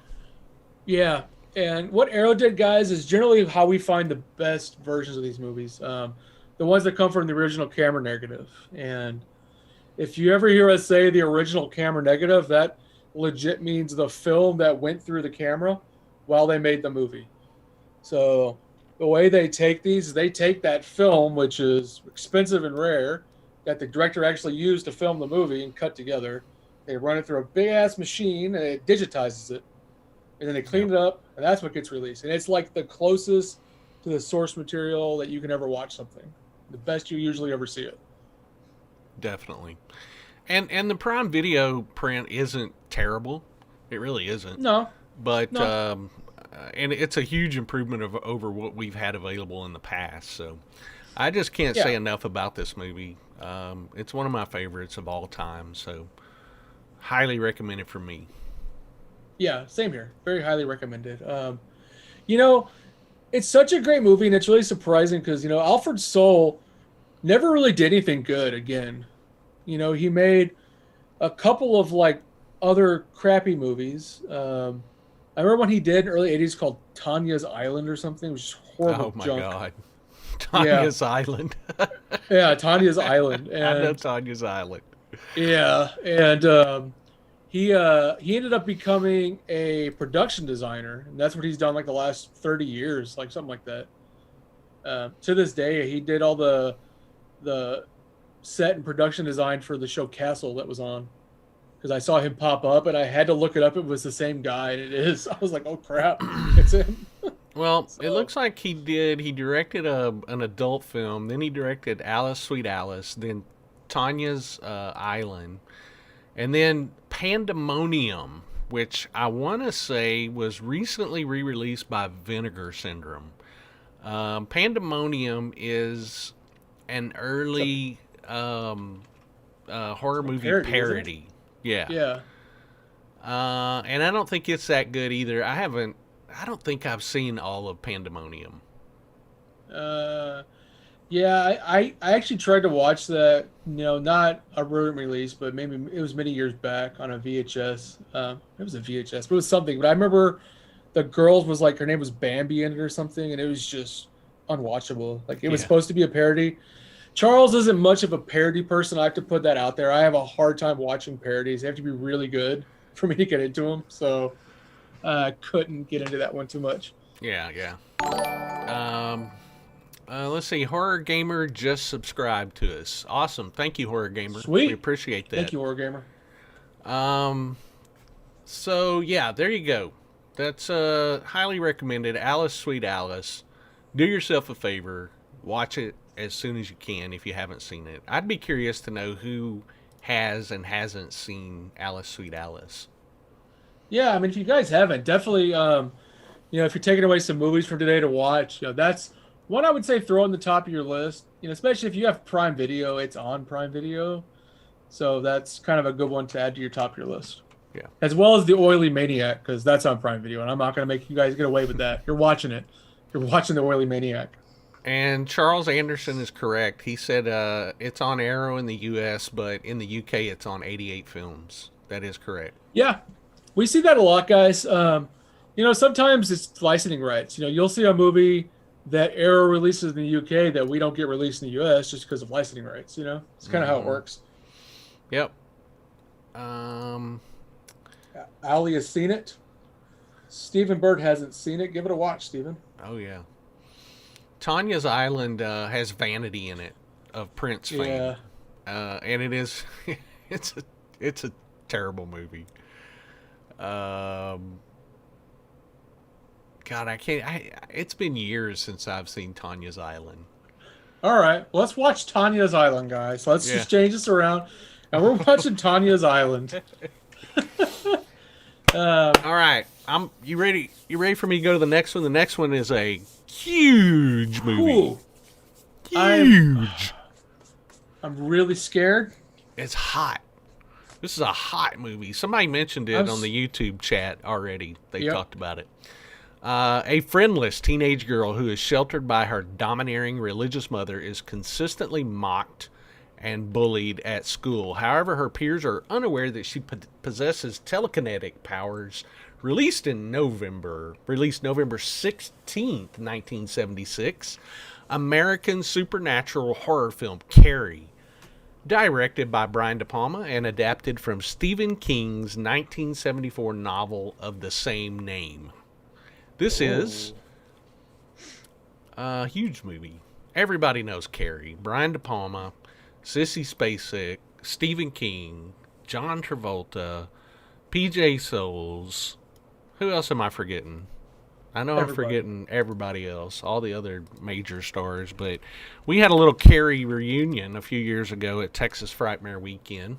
Yeah, and what Arrow did, guys, is generally how we find the best versions of these movies. The ones that come from the original camera negative. And if you ever hear us say the original camera negative, that legit means the film that went through the camera while they made the movie. So the way they take these is they take that film, which is expensive and rare, that the director actually used to film the movie and cut together. They run it through a big-ass machine, and it digitizes it. And then they clean it up, and that's what gets released. And it's like the closest to the source material that you can ever watch something. The best you usually ever see it. Definitely. And the Prime Video print isn't terrible. It really isn't. No. But and it's a huge improvement over what we've had available in the past. So I just can't say enough about this movie. It's one of my favorites of all time. So highly recommended for me. Yeah, same here. Very highly recommended. It's such a great movie, and it's really surprising because, Alfred Soul never really did anything good again. He made a couple of, other crappy movies. I remember one he did in the early 80s called Tanya's Island or something. It was just horrible junk. Oh, my God. Tanya's Island. Yeah, Tanya's Island. And, I know Tanya's Island. Yeah, and he ended up becoming a production designer, and that's what he's done the last 30 years, something like that. To this day, he did all the set and production design for the show Castle that was on, because I saw him pop up and I had to look it up. It was the same guy, and it is. I was like, oh crap, it's him. Well, it looks like he directed an adult film, then he directed Alice, Sweet Alice, then Tanya's Island, and then Pandemonium, which I want to say was recently re-released by Vinegar Syndrome. Pandemonium is an early horror movie parody. Yeah. Yeah. And I don't think it's that good either. I don't think I've seen all of Pandemonium. Yeah, I actually tried to watch that, not a rodent release, but maybe it was many years back on a VHS. It was a VHS, but it was something. But I remember the girl was her name was Bambi in it or something, and it was just unwatchable. It was supposed to be a parody. Charles isn't much of a parody person. I have to put that out there. I have a hard time watching parodies. They have to be really good for me to get into them. So I couldn't get into that one too much. Yeah. Let's see. Horror Gamer just subscribed to us. Awesome. Thank you, Horror Gamer. Sweet. We appreciate that. Thank you, Horror Gamer. So yeah, there you go. That's highly recommended. Alice, Sweet Alice. Do yourself a favor, watch it as soon as you can if you haven't seen it. I'd be curious to know who has and hasn't seen Alice, Sweet Alice. Yeah, I mean, if you guys haven't, definitely, if you're taking away some movies from today to watch, that's one I would say throw on the top of your list. Especially if you have Prime Video, it's on Prime Video, so that's kind of a good one to add to your top of your list. Yeah. As well as the Oily Maniac, because that's on Prime Video, and I'm not going to make you guys get away with that. You're watching it. You're watching the Oily Maniac. And Charles Anderson is correct. He said it's on Arrow in the U.S., but in the U.K. it's on 88 Films. That is correct. Yeah. We see that a lot, guys. Sometimes it's licensing rights. You'll see a movie that Arrow releases in the UK that we don't get released in the US just because of licensing rights. It's kind of how it works. Yep. Ali has seen it. Stephen Bird hasn't seen it. Give it a watch, Stephen. Oh yeah. Tanya's Island has Vanity in it of Prince fame. Yeah. And it is it's a terrible movie. God, I can't. It's been years since I've seen Tanya's Island. All right, let's watch Tanya's Island, guys. Let's just change this around, and we're watching Tanya's Island. All right, you ready? You ready for me to go to the next one? The next one is a huge movie. Huge. I'm really scared. It's hot. This is a hot movie. Somebody mentioned it on the YouTube chat already. They talked about it. A friendless teenage girl who is sheltered by her domineering religious mother is consistently mocked and bullied at school. However, her peers are unaware that she possesses telekinetic powers. Released November 16th, 1976. American supernatural horror film Carrie. Directed by Brian De Palma and adapted from Stephen King's 1974 novel of the same name. This is a huge movie. Everybody knows Carrie. Brian De Palma, Sissy Spacek, Stephen King, John Travolta, PJ Souls. Who else am I forgetting? I know I'm forgetting everybody else, all the other major stars, but we had a little Carrie reunion a few years ago at Texas Frightmare Weekend,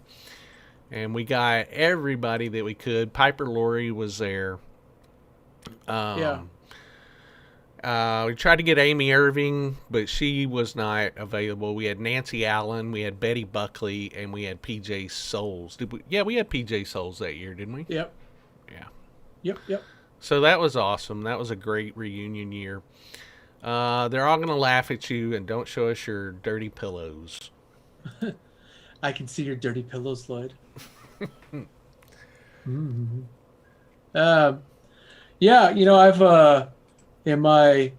and we got everybody that we could. Piper Laurie was there. We tried to get Amy Irving, but she was not available. We had Nancy Allen, we had Betty Buckley, and we had PJ Souls. We had PJ Souls that year, didn't we? Yep. Yeah. Yep. So that was awesome. That was a great reunion year. They're all going to laugh at you, and don't show us your dirty pillows. I can see your dirty pillows, Loyd. Mm-hmm. I've in my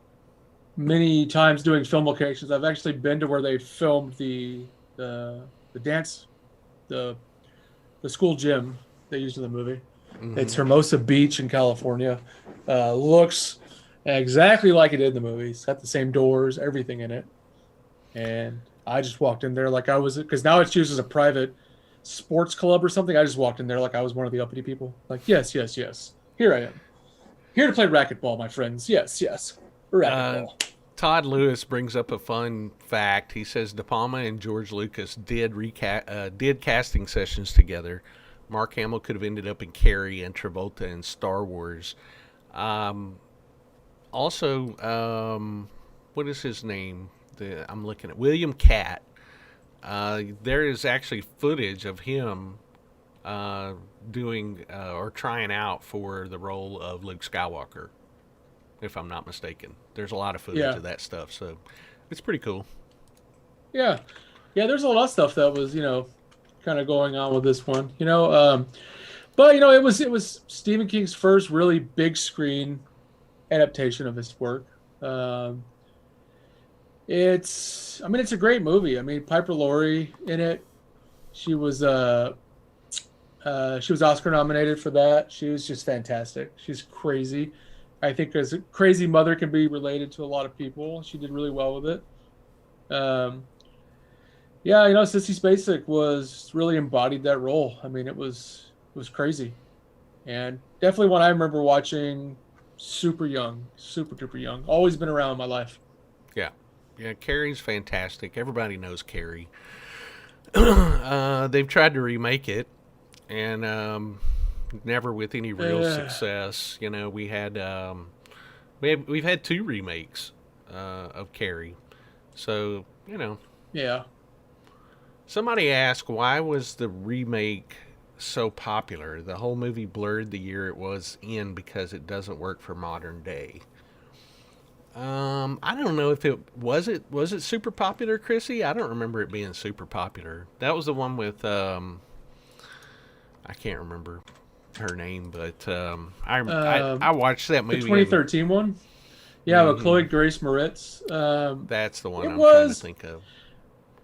many times doing film locations, I've actually been to where they filmed the dance, the school gym they used in the movie. Mm-hmm. It's Hermosa Beach in California. Looks exactly like it did in the movie. It's got the same doors, everything in it. And I just walked in there like I was, because now it's used as a private sports club or something. I just walked in there like I was one of the uppity people. Like, yes. Here I am. Here to play racquetball, my friends. Yes. Racquetball. Todd Lewis brings up a fun fact. He says De Palma and George Lucas did casting sessions together. Mark Hamill could have ended up in Carrie and Travolta in Star Wars. Also, what is his name? I'm looking at William Catt. There is actually footage of him doing or trying out for the role of Luke Skywalker, if I'm not mistaken. There's a lot of footage of that stuff, so it's pretty cool. Yeah, there's a lot of stuff that was, kind of going on with this one, but it was Stephen King's first really big screen adaptation of his work. It's a great movie. Piper Laurie in it, she was Oscar nominated for that. She was just fantastic. She's crazy. I think as a crazy mother can be related to a lot of people. She did really well with it. Sissy Spacek really embodied that role. It was crazy. And definitely one I remember watching super young, super duper young. Always been around in my life. Yeah. Yeah, Carrie's fantastic. Everybody knows Carrie. They've tried to remake it, and never with any real success. You know, we've had 2 remakes of Carrie. So, you know. Yeah. Somebody asked, why was the remake so popular? The whole movie blurred the year it was in because it doesn't work for modern day. I don't know if it was super popular, Chrissy? I don't remember it being super popular. That was the one with I can't remember her name, but I watched that movie. The 2013 one? Yeah, with Chloe Grace Moretz. That's the one I'm trying to think of.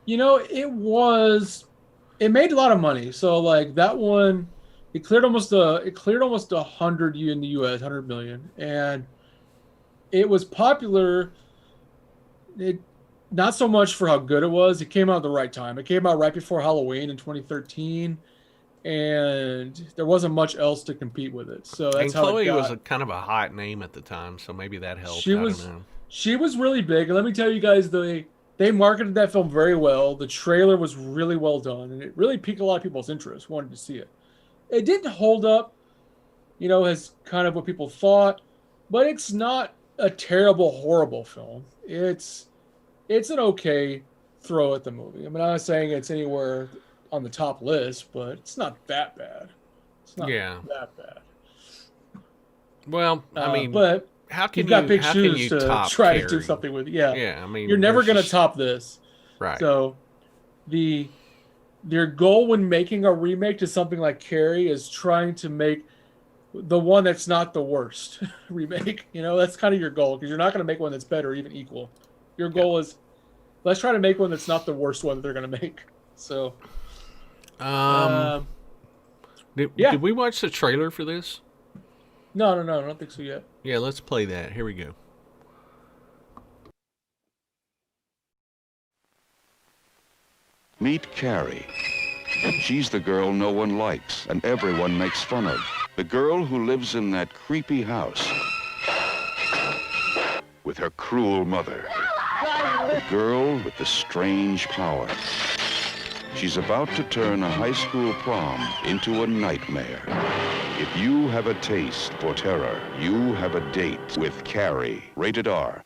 You know, it made a lot of money. So like that one, it cleared almost 100 in the US, 100 million, and it was popular. It not so much for how good it was. It came out at the right time. It came out right before Halloween in 2013, and there wasn't much else to compete with it. So that's how Chloe it got. was a kind of a hot name at the time, so maybe that helped. She was really big. And let me tell you guys, they marketed that film very well. The trailer was really well done, and it really piqued a lot of people's interest, wanted to see it. It didn't hold up, you know, as kind of what people thought, but it's not a terrible, horrible film. It's an okay throw at the movie. I mean, I'm not saying it's anywhere on the top list, but it's not that bad. It's not that bad. Well, I mean, but how can you've got big how shoes can you to top try Carrie? to do something with. Yeah, yeah. I mean, you're never going to top this, right? So, their goal when making a remake to something like Carrie is trying to make the one that's not the worst remake. You know, that's kind of your goal, because you're not going to make one that's better, or even equal. Your goal is, let's try to make one that's not the worst one that they're going to make. So, did we watch the trailer for this? No, I don't think so yet. Yeah, let's play that. Here we go. Meet Carrie. She's the girl no one likes and everyone makes fun of. The girl who lives in that creepy house with her cruel mother. The girl with the strange power. She's about to turn a high school prom into a nightmare. If you have a taste for terror, you have a date with Carrie. Rated R.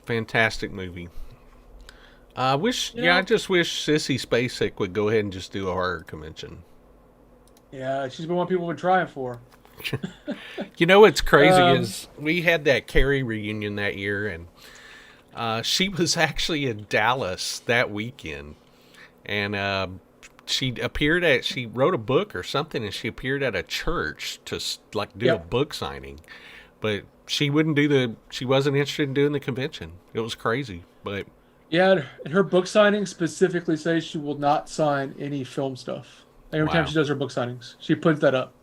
Fantastic movie. I just wish Sissy Spacek would go ahead and just do a horror convention. Yeah, she's been one people have been trying for. You know what's crazy is we had that Carrie reunion that year, and she was actually in Dallas that weekend, and she wrote a book or something, and she appeared at a church to do a book signing, but she wasn't interested in doing the convention. It was crazy, but yeah, and her book signing specifically says she will not sign any film stuff. Every time she does her book signings, she puts that up.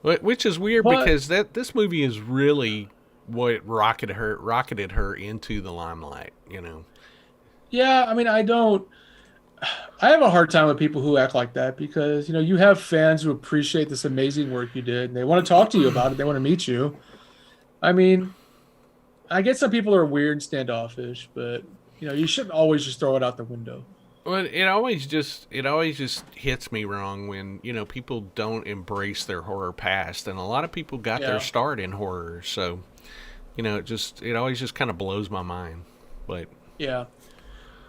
Which is weird, because this movie is really what rocketed her into the limelight, you know. Yeah, I mean, I have a hard time with people who act like that, because, you know, you have fans who appreciate this amazing work you did, and they want to talk to you about it. They want to meet you. I mean, I get some people are weird and standoffish, but, you know, you shouldn't always just throw it out the window. Well, it always just hits me wrong when, you know, people don't embrace their horror past, and a lot of people got their start in horror, so, you know, it always just kind of blows my mind. But yeah,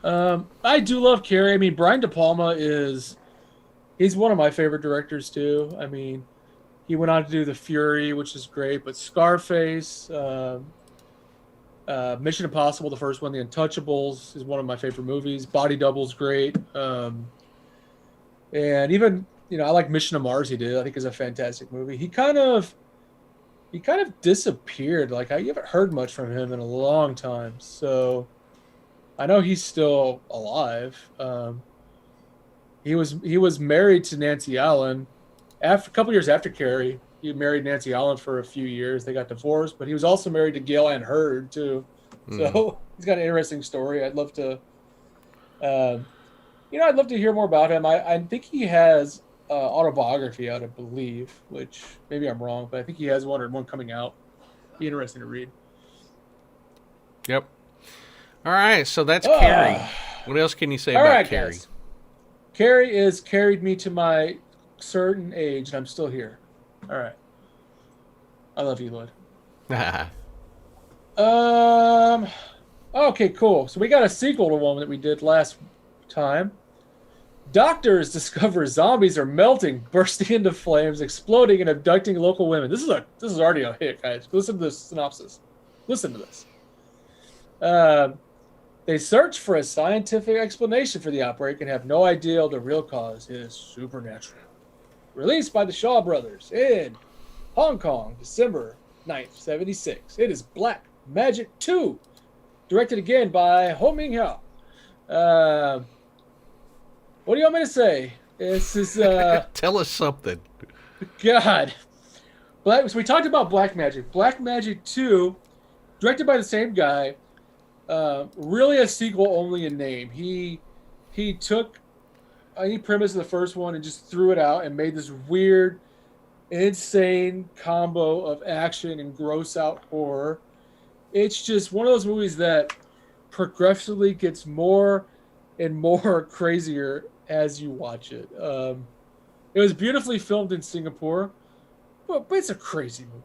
I do love Carrie. I mean, Brian De Palma he's one of my favorite directors too. I mean, he went on to do The Fury, which is great, but Scarface, Mission Impossible, the first one, The Untouchables, is one of my favorite movies. Body Double's great. And even, you know, I like Mission to Mars he did. I think is a fantastic movie. He kind of disappeared. Like, I haven't heard much from him in a long time. So I know he's still alive. He was married to Nancy Allen. A couple years after Carrie, he married Nancy Allen for a few years. They got divorced, but he was also married to Gail Ann Hurd too. So he's got an interesting story. I'd love to, I'd love to hear more about him. I think he has autobiography out, I believe, which maybe I'm wrong, but I think he has one coming out. Be interesting to read. Yep. All right, so that's Carrie. What else can you say about Carrie? Guys. Carrie is carried me to my certain age, and I'm still here. All right. I love you, Lloyd. Okay, cool. So we got a sequel to one that we did last time. Doctors discover zombies are melting, bursting into flames, exploding, and abducting local women. This is already a hit, guys. Listen to this synopsis. Listen to this. They search for a scientific explanation for the outbreak and have no idea the real cause is supernatural. Released by the Shaw Brothers in Hong Kong, December 9th, 1976. It is Black Magic 2. Directed again by Ho Ming Hao. What do you want me to say? This is tell us something. God. So we talked about Black Magic. Black Magic 2, directed by the same guy. Really a sequel only in name. He took any premise of the first one and just threw it out and made this weird, insane combo of action and gross out horror. It's just one of those movies that progressively gets more and more crazier as you watch it. It was beautifully filmed in Singapore, but it's a crazy movie.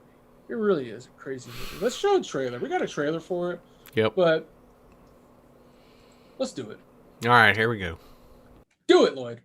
It really is a crazy movie. Let's show a trailer. We got a trailer for it. Yep. But let's do it. All right, here we go. Do it, Lloyd.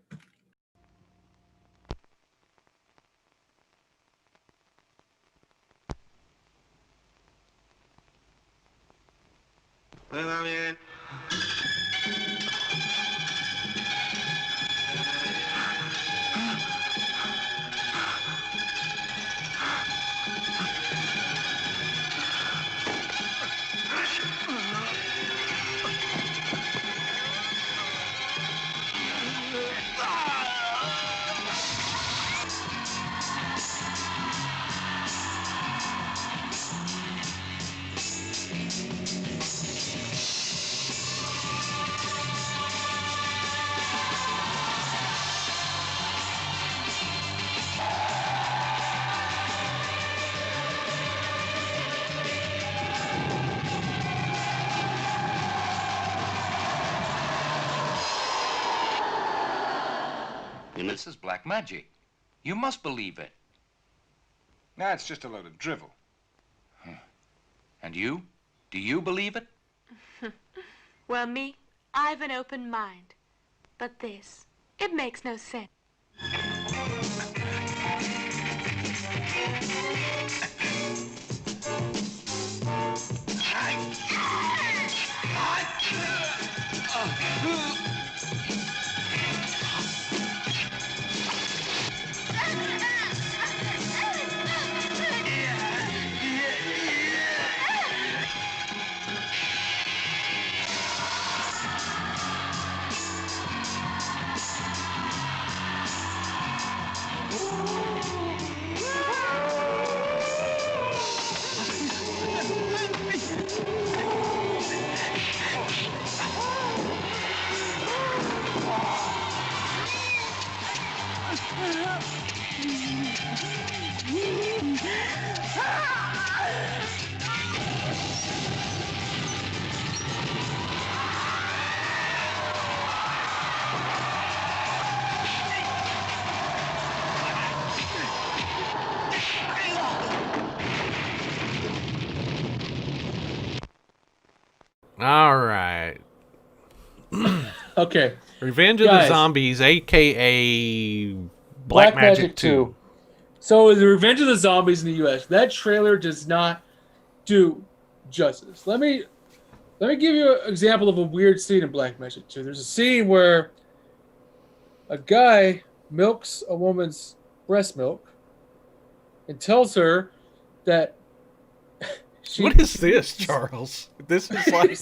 This is black magic. You must believe it. Nah, it's just a load of drivel. And you? Do you believe it? Well, me, I've an open mind. But this, it makes no sense. All right. Okay. Revenge of the Zombies, a.k.a. Black Magic 2. So, the Revenge of the Zombies in the U.S., that trailer does not do justice. Let me give you an example of a weird scene in Black Magic 2. There's a scene where a guy milks a woman's breast milk and tells her that what is this, Charles? This is like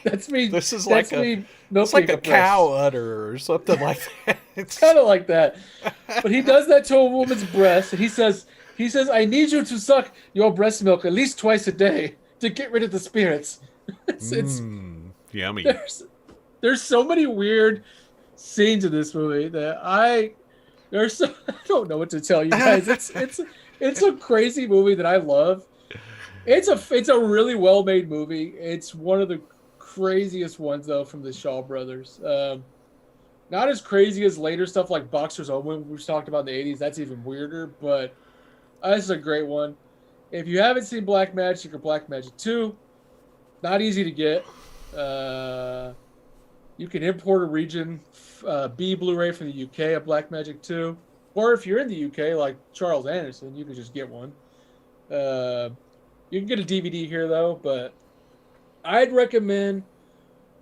that's me. This is that's like me it's like a breast. cow udder or something like that. It's kind of like that. But he does that to a woman's breast, and he says, "I need you to suck your breast milk at least twice a day to get rid of the spirits." It's yummy. There's so many weird scenes in this movie that I I don't know what to tell you guys. It's a crazy movie that I love. It's a really well made movie. It's one of the craziest ones though from the Shaw Brothers. Not as crazy as later stuff like Boxer's Omen, which we talked about in the 80s. That's even weirder, but this is a great one. If you haven't seen Black Magic or Black Magic 2, not easy to get. You can import a region B Blu-ray from the UK of Black Magic 2. Or if you're in the UK, like Charles Anderson, you can just get one. You can get a DVD here, though, but I'd recommend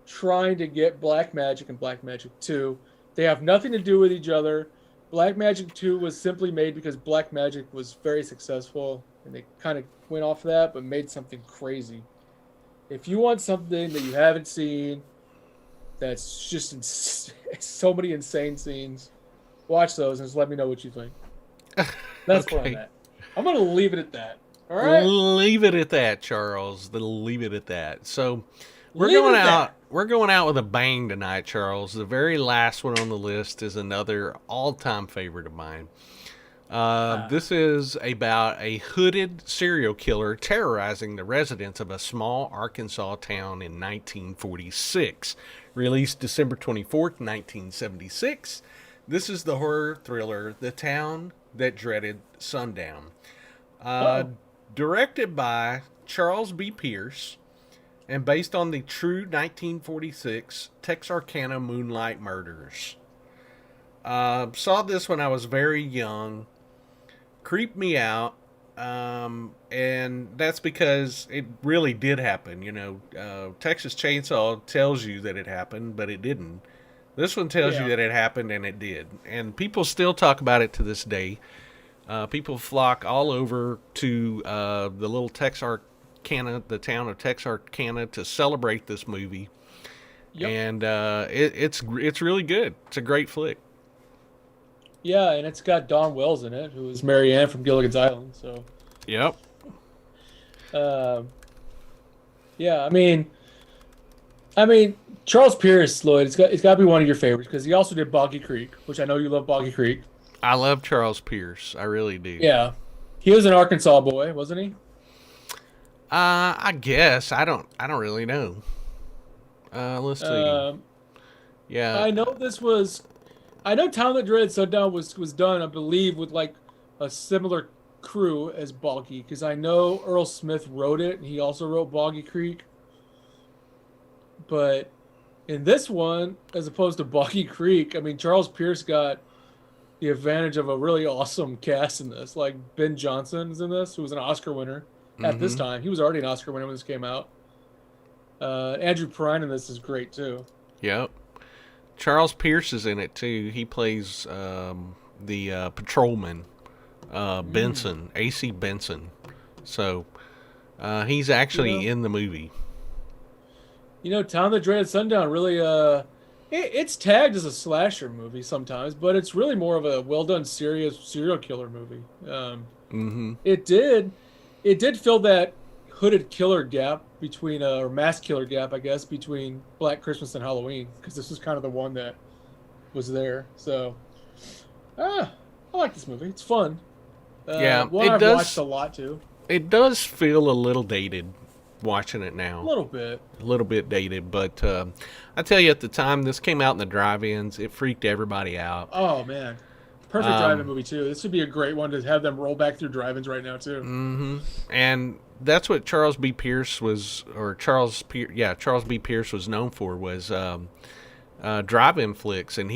trying to get Black Magic and Black Magic 2. They have nothing to do with each other. Black Magic 2 was simply made because Black Magic was very successful, and they kind of went off of that, but made something crazy. If you want something that you haven't seen, that's just so many insane scenes, watch those and just let me know what you think. That's where I'm at. I'm going to leave it at that. All right? Leave it at that, Charles. Leave it at that. So we're going out. We're going out with a bang tonight, Charles. The very last one on the list is another all-time favorite of mine. This is about a hooded serial killer terrorizing the residents of a small Arkansas town in 1946. Released December 24th, 1976. This is the horror thriller, The Town That Dreaded Sundown. Directed by Charles B. Pierce and based on the true 1946 Texarkana Moonlight Murders. Saw this when I was very young. Creeped me out. And that's because it really did happen. You know, Texas Chainsaw tells you that it happened, but it didn't. This one tells you that it happened, and it did. And people still talk about it to this day. People flock all over to the little Texarkana, the town of Texarkana, to celebrate this movie. Yep. And it's really good. It's a great flick. Yeah, and it's got Dawn Wells in it, who is Mary Ann from Gilligan's Island. So. Yep. Yeah, I mean, Charles Pierce, Lloyd, it's got to be one of your favorites because he also did Boggy Creek, which I know you love Boggy Creek. I love Charles Pierce. I really do. Yeah, he was an Arkansas boy, wasn't he? I guess I don't really know. Let's see. Yeah, I know Town That Dreaded Sundown was done, I believe, with like a similar crew as Boggy, because I know Earl Smith wrote it, and he also wrote Boggy Creek. But in this one, as opposed to Boggy Creek, I mean, Charles Pierce got the advantage of a really awesome cast in this. Like Ben Johnson's in this, who was an Oscar winner at this time. He was already an Oscar winner when this came out. Andrew Prine in this is great too. Yep. Charles Pierce is in it too. He plays the patrolman, Benson, A.C. Benson. So he's actually in the movie. You know, Town That Dreaded Sundown really, it's tagged as a slasher movie sometimes, but it's really more of a well-done, serious serial killer movie. It did fill that hooded killer gap between, or mass killer gap, I guess, between Black Christmas and Halloween, because this was kind of the one that was there. So, I like this movie. It's fun. Yeah, I've watched a lot too. It does feel a little dated watching it now. A little bit. A little bit dated, but I tell you, at the time this came out in the drive-ins, it freaked everybody out. Oh, man. Perfect drive-in movie, too. This would be a great one to have them roll back through drive-ins right now, too. And that's what Charles B. Pierce was, Charles B. Pierce was known for, was drive-in flicks. And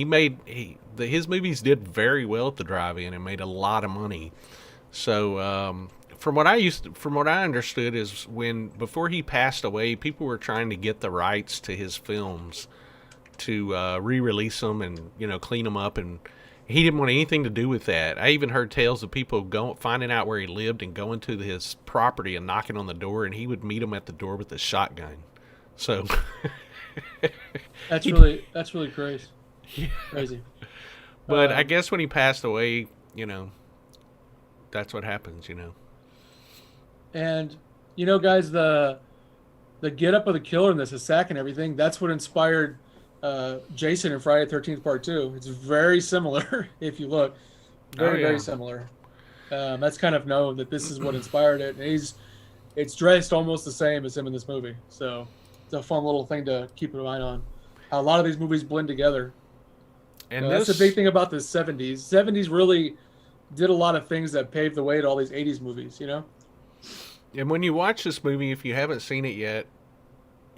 his movies did very well at the drive-in and made a lot of money. So, from what I understood is before he passed away, people were trying to get the rights to his films to re-release them and, clean them up, and he didn't want anything to do with that. I even heard tales of people finding out where he lived and going to his property and knocking on the door, and he would meet them at the door with a shotgun. So that's really crazy. Yeah. Crazy. But I guess when he passed away, that's what happens, And, guys, the get up of the killer and the sack and everything, that's what inspired Jason in Friday the 13th Part 2. It's very similar if you look. Very similar. That's kind of known that this is what inspired it. And it's dressed almost the same as him in this movie. So it's a fun little thing to keep in mind on how a lot of these movies blend together. And that's the big thing about the 70s. 70s really did a lot of things that paved the way to all these 80s movies, you know? And when you watch this movie, if you haven't seen it yet,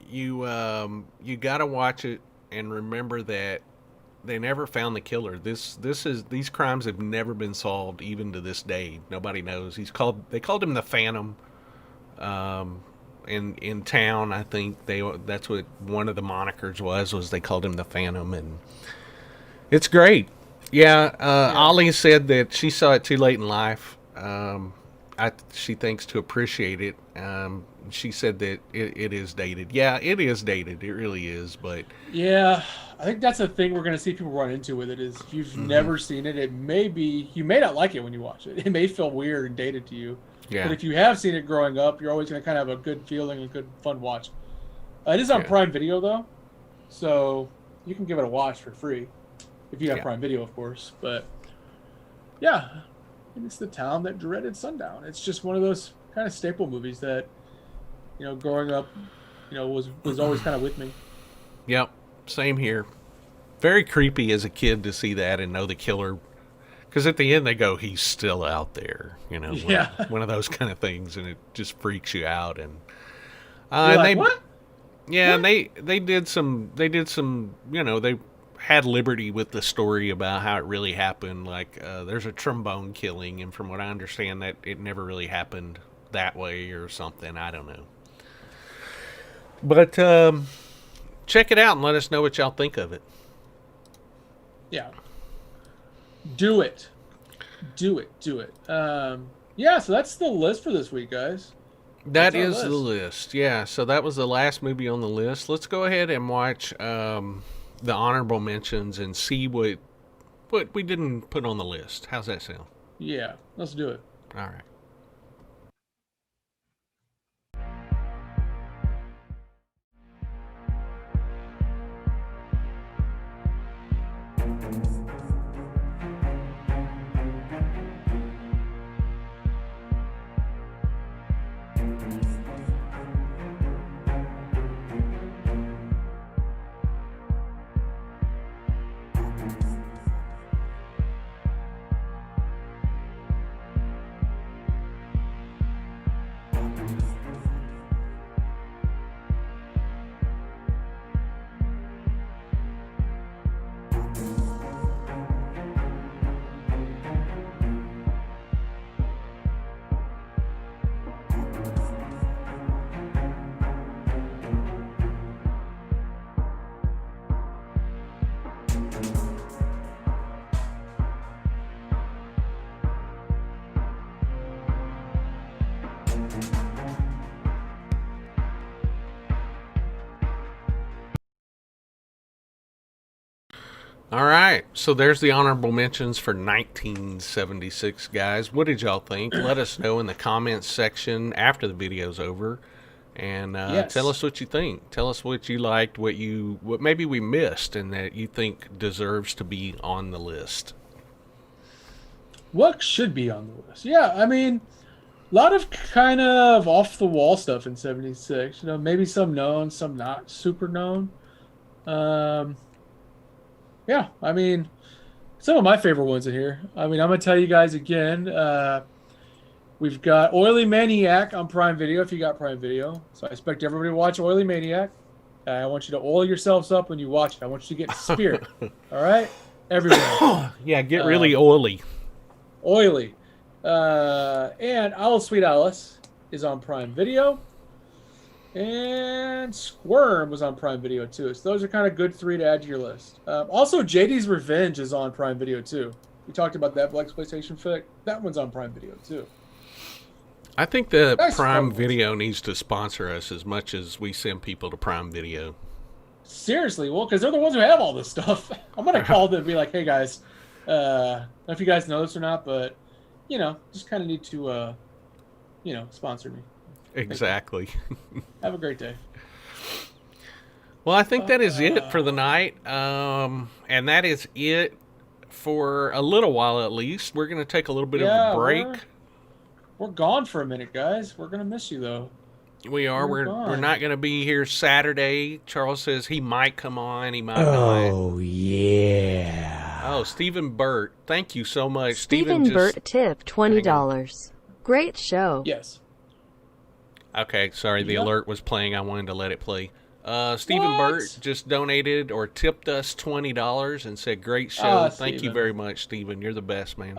you got to watch it and remember that they never found the killer. These crimes have never been solved, even to this day. Nobody knows. They called him the Phantom. In town, I think that's what one of the monikers was they called him the Phantom, and it's great. Ollie said that she saw it too late in life. She thinks to appreciate it. She said that it is dated. Yeah, it is dated. It really is. But yeah, I think that's the thing we're going to see people run into with it is if you've never seen it, you may not like it when you watch it. It may feel weird and dated to you. Yeah. But if you have seen it growing up, you're always going to kind of have a good feeling, a good fun watch. It is on Prime Video though, so you can give it a watch for free if you have Prime Video, of course. But yeah, it's the town that dreaded sundown. It's just one of those kind of staple movies that, growing up, was always kind of with me. Yep, same here. Very creepy as a kid to see that and know the killer. Because at the end they go, he's still out there, one of those kind of things, and it just freaks you out. And what? Yeah, what? they did some, they had liberty with the story about how it really happened. Like there's a trombone killing, and from what I understand, that it never really happened that way or something. I don't know. But check it out and let us know what y'all think of it. Yeah. Do it. So that's the list for this week, guys. That is the list. Yeah, so that was the last movie on the list. Let's go ahead and watch the honorable mentions and see what we didn't put on the list. How's that sound? Yeah, let's do it. All right. All right, so there's the honorable mentions for 1976, guys. What did y'all think? Let us know in the comments section after the video's over, and tell us what you think. Tell us what you liked, what maybe we missed, and that you think deserves to be on the list. What should be on the list? Yeah, I mean, a lot of kind of off the wall stuff in '76. Maybe some known, some not super known. Yeah, I mean, some of my favorite ones in here. I mean, I'm going to tell you guys again. We've got Oily Maniac on Prime Video if you got Prime Video. So I expect everybody to watch Oily Maniac. I want you to oil yourselves up when you watch it. I want you to get in spirit. All right? Everyone. Yeah, get really oily. Oily. And Owl Sweet Alice is on Prime Video. And Squirm was on Prime Video too. So those are kind of good three to add to your list. Also, JD's Revenge is on Prime Video too. We talked about that blaxploitation flick. That one's on Prime Video too. I think the Prime Video needs to sponsor us as much as we send people to Prime Video. Seriously, well, because they're the ones who have all this stuff. I'm gonna call them and be like, "Hey guys, I don't know if you guys know this or not, but just kind of need to, sponsor me." Exactly. Have a great day. Well, I think that is it for the night. And that is it for a little while at least. We're going to take a little bit of a break. We're gone for a minute, guys. We're going to miss you, though. We are. We're not going to be here Saturday. Charles says he might come on. He might not. Oh, yeah. Oh, Stephen Burt. Thank you so much. Stephen Burt tip $20. Great show. Yes. Okay, sorry. The alert was playing. I wanted to let it play. Stephen Burt just donated or tipped us $20 and said, great show. Thank you very much, Stephen. You're the best, man.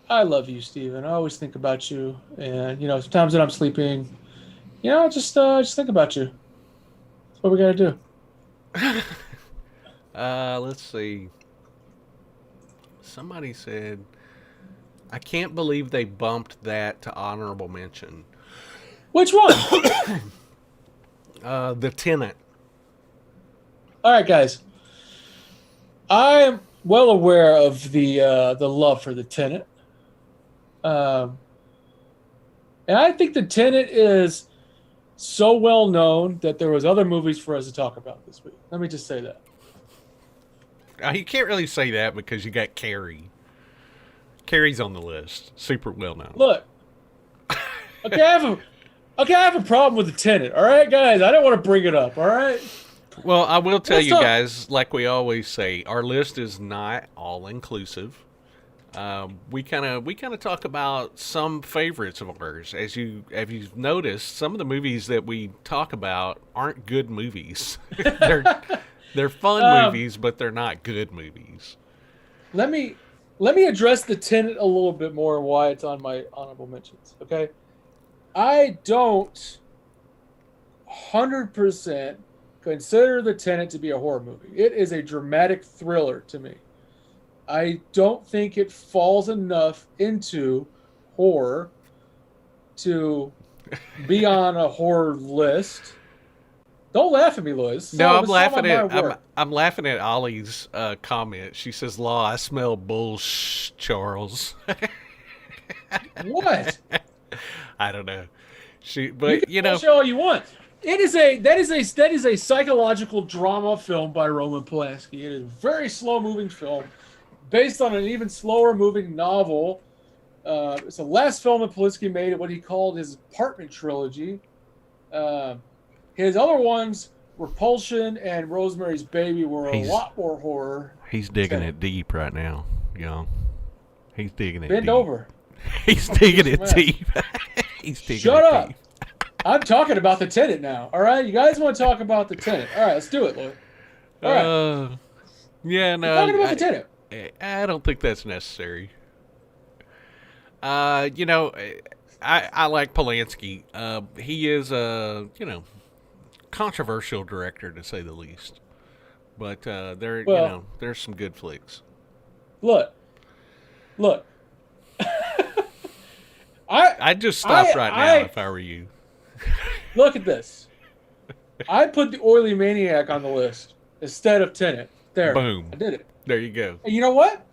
I love you, Stephen. I always think about you. And, sometimes when I'm sleeping, just think about you. That's what we got to do. Let's see. Somebody said, I can't believe they bumped that to honorable mention. Which one? The Tenant. All right, guys. I am well aware of the love for the Tenant. And I think the Tenant is so well known that there was other movies for us to talk about this week. Let me just say that. You can't really say that because you got Carrie. Carrie's on the list. Super well known. Look. Okay, I have a problem with the Tenant. All right, guys. I don't want to bring it up. All right. Well, I will tell you guys, like we always say, our list is not all inclusive. We kind of talk about some favorites of ours. As you've noticed, some of the movies that we talk about aren't good movies. They're fun movies, but they're not good movies. Let me address the Tenant a little bit more and why it's on my honorable mentions. Okay, I don't 100% consider the Tenant to be a horror movie. It is a dramatic thriller to me. I don't think it falls enough into horror to be on a horror list. Don't laugh at me, Lois. No, I'm laughing at Ollie's comment. She says, "Law, I smell bullshit, Charles." What? I don't know. You can bullshit all you want. That is a psychological drama film by Roman Polanski. It is a very slow moving film based on an even slower moving novel. It's the last film that Polanski made, what he called his apartment trilogy. His other ones, Repulsion and Rosemary's Baby, were a lot more horror. He's digging it deep right now, He's digging it deep. Bend over. He's digging it deep. He's digging Shut it up. deep. I'm talking about the Tenant now. All right, you guys want to talk about the Tenant? All right, let's do it, Lloyd. All right. Yeah, no. We're talking about the Tenant. I don't think that's necessary. I like Polanski. He is a controversial director to say the least, but there's some good flicks. Look. I'd just stop right now if I were you. Look at this. I put the Oily Maniac on the list instead of Tenant. There. Boom. I did it. There you go. And you know what?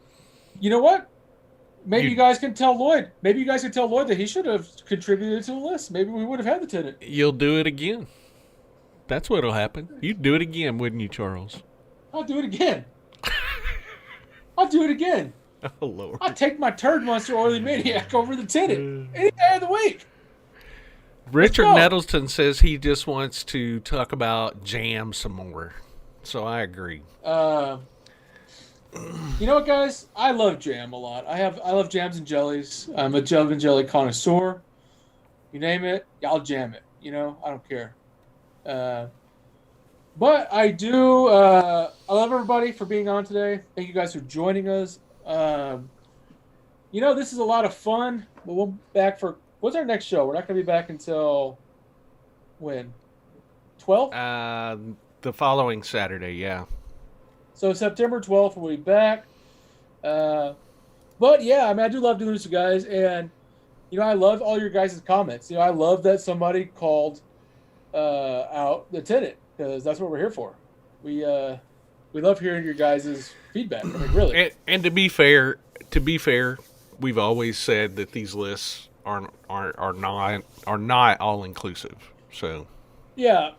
Maybe you guys can tell Lloyd. Maybe you guys can tell Lloyd that he should have contributed to the list. Maybe we would have had the Tenant. You'll do it again. That's what'll happen. You'd do it again, wouldn't you, Charles? I'll do it again. I'll do it again. Oh, Lord. I'll take my Turd Monster Oily Maniac over the Tenant any day of the week. Richard Nettleton says he just wants to talk about Jam some more. So I agree. You know what, guys? I love jam a lot. I love jams and jellies. I'm a jam and jelly connoisseur. You name it, I'll jam it. I don't care. But I do. I love everybody for being on today. Thank you guys for joining us. This is a lot of fun. But we'll be back for what's our next show? We're not going to be back until when? 12th? The following Saturday, yeah. So September 12th, we'll be back. But yeah, I do love doing this with you guys, and I love all your guys' comments. I love that somebody called out the Tenant, because that's what we're here for. We love hearing your guys' feedback. I mean, really. And to be fair, we've always said that these lists are not all inclusive. So yeah.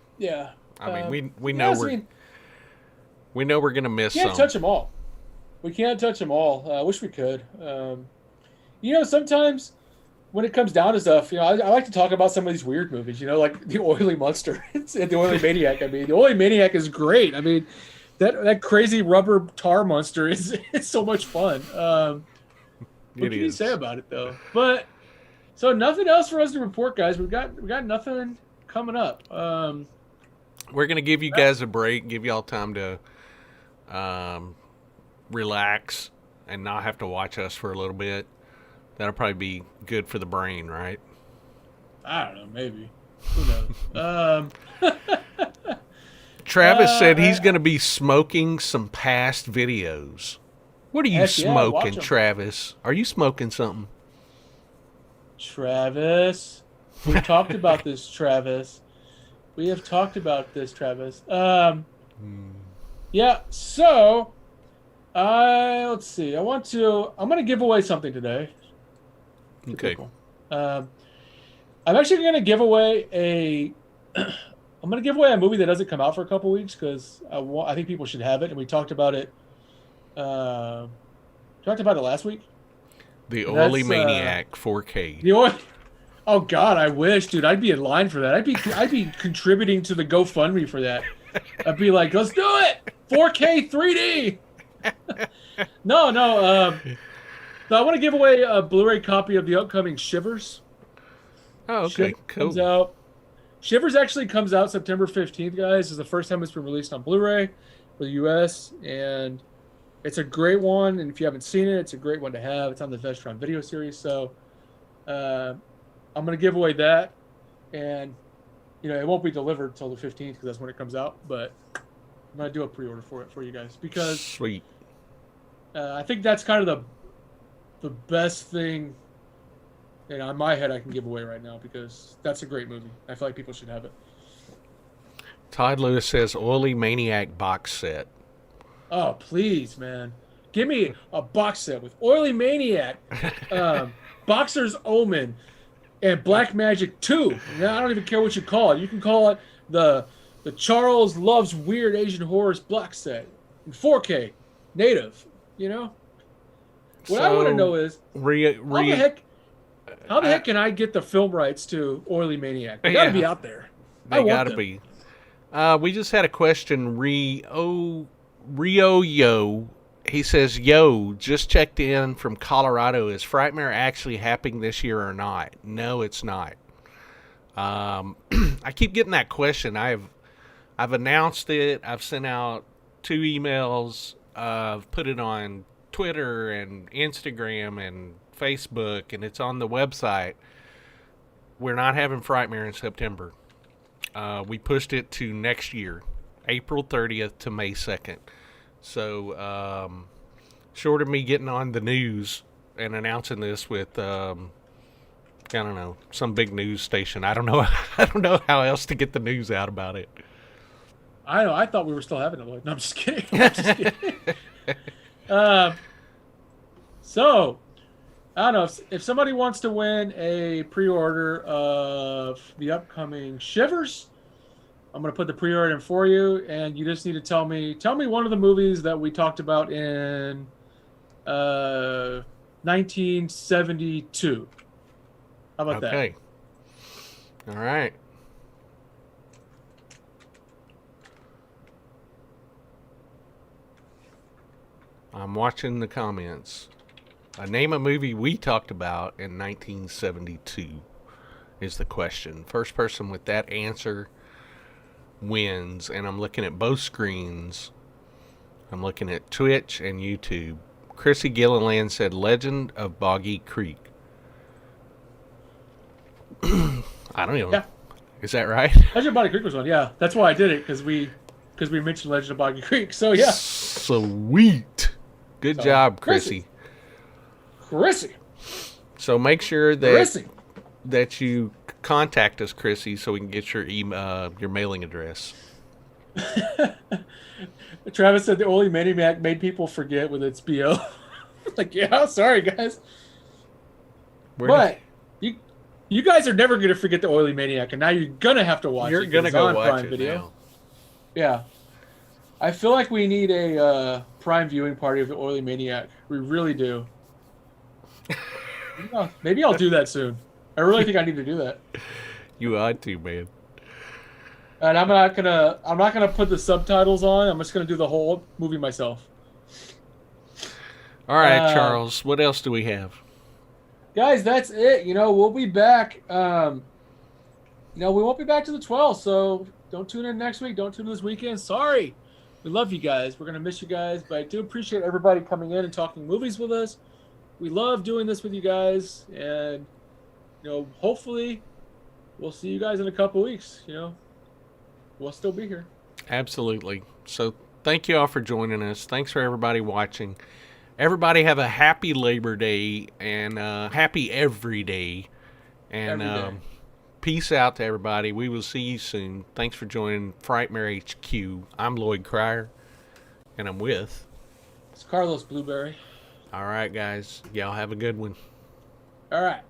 I mean, we know we know we're gonna miss. Can't touch them all. We can't touch them all. I wish we could. Sometimes when it comes down to stuff, I like to talk about some of these weird movies. Like the Oily Monster and the Oily Maniac. I mean, the Oily Maniac is great. I mean, that crazy rubber tar monster is so much fun. What can you say about it though? But so nothing else for us to report, guys. We got nothing coming up. We're gonna give you guys a break, give y'all time to relax and not have to watch us for a little bit. That'll probably be good for the brain, right? I don't know, maybe. Who knows? Travis said he's going to be smoking some past videos. What are you smoking, Travis? Are you smoking something? Travis. We've talked about this, Travis. We have talked about this, Travis. Yeah, so let's see. I'm going to give away something today. Okay. I'm actually going to give away I'm going to give away a movie that doesn't come out for a couple weeks because I think people should have it, and we talked about it. Talked about it last week. The Oily Maniac 4K. Oh God, I wish, dude. I'd be in line for that. I'd be contributing to the GoFundMe for that. I'd be like, let's do it, 4K 3D. No. So I want to give away a Blu-ray copy of the upcoming Shivers. Oh, okay, cool. Comes out. Shivers actually comes out September 15th, guys. It's the first time it's been released on Blu-ray for the U.S. and it's a great one. And if you haven't seen it, it's a great one to have. It's on the Vestron video series. So I'm going to give away that, and it won't be delivered until the 15th because that's when it comes out. But I'm going to do a pre-order for it for you guys because sweet. I think that's kind of the best thing in my head I can give away right now because that's a great movie. I feel like people should have it. Todd Lewis says Oily Maniac box set. Oh, please, man. Give me a box set with Oily Maniac, Boxer's Omen, and Black Magic 2. Now, I don't even care what you call it. You can call it the Charles Loves Weird Asian Horrors box set in 4K, native, What I want to know is, how the heck can I get the film rights to Oily Maniac? They got to be out there. They got to be. We just had a question. Rio Yo. He says, "Yo, just checked in from Colorado. Is Frightmare actually happening this year or not?" No, it's not. I keep getting that question. I've announced it. I've sent out 2 emails. I've put it on Twitter and Instagram and Facebook, and it's on the website. We're not having Frightmare in September. We pushed it to next year, April 30th to May 2nd. So, short of me getting on the news and announcing this with, I don't know, some big news station. I don't know how else to get the news out about it. I know. I thought we were still having it. No, I'm just kidding. So, I don't know. If somebody wants to win a pre-order of the upcoming Shivers, I'm going to put the pre-order in for you, and you just need to tell me one of the movies that we talked about in 1972. How about that? Okay. All right. I'm watching the comments. Name a movie we talked about in 1972 is the question. First person with that answer wins, and I'm looking at both screens. I'm looking at Twitch and YouTube. Chrissy Gilliland said Legend of Boggy Creek. I don't know. Yeah. Is that right? Legend of Boggy Creek was one. Yeah, that's why I did it because we mentioned Legend of Boggy Creek. So yeah. Sweet. Good job, Chrissy. Chrissy. So make sure that you contact us, Chrissy, so we can get your your mailing address. Travis said the Oily Maniac made people forget with its BO. Like, yeah, sorry guys. But you guys are never gonna forget the Oily Maniac, and now you're gonna have to watch it. You're gonna go watch Prime it Video. now. Yeah. I feel like we need a prime viewing party of the Oily Maniac. We really do. Maybe I'll do that soon. I really think I need to do that. You ought to, man. And I'm not gonna put the subtitles on. I'm just gonna do the whole movie myself. All right, Charles. What else do we have? Guys, that's it. We'll be back. We won't be back to the 12th, so don't tune in next week. Don't tune in this weekend. Sorry. We love you guys. We're going to miss you guys, but I do appreciate everybody coming in and talking movies with us. We love doing this with you guys, and, hopefully we'll see you guys in a couple weeks. We'll still be here. Absolutely. So thank you all for joining us. Thanks for everybody watching. Everybody have a happy Labor Day and happy every day. And peace out to everybody. We will see you soon. Thanks for joining Frightmare HQ. I'm Loyd Cryer, and I'm with... It's Carlos Blueberry. All right, guys. Y'all have a good one. All right.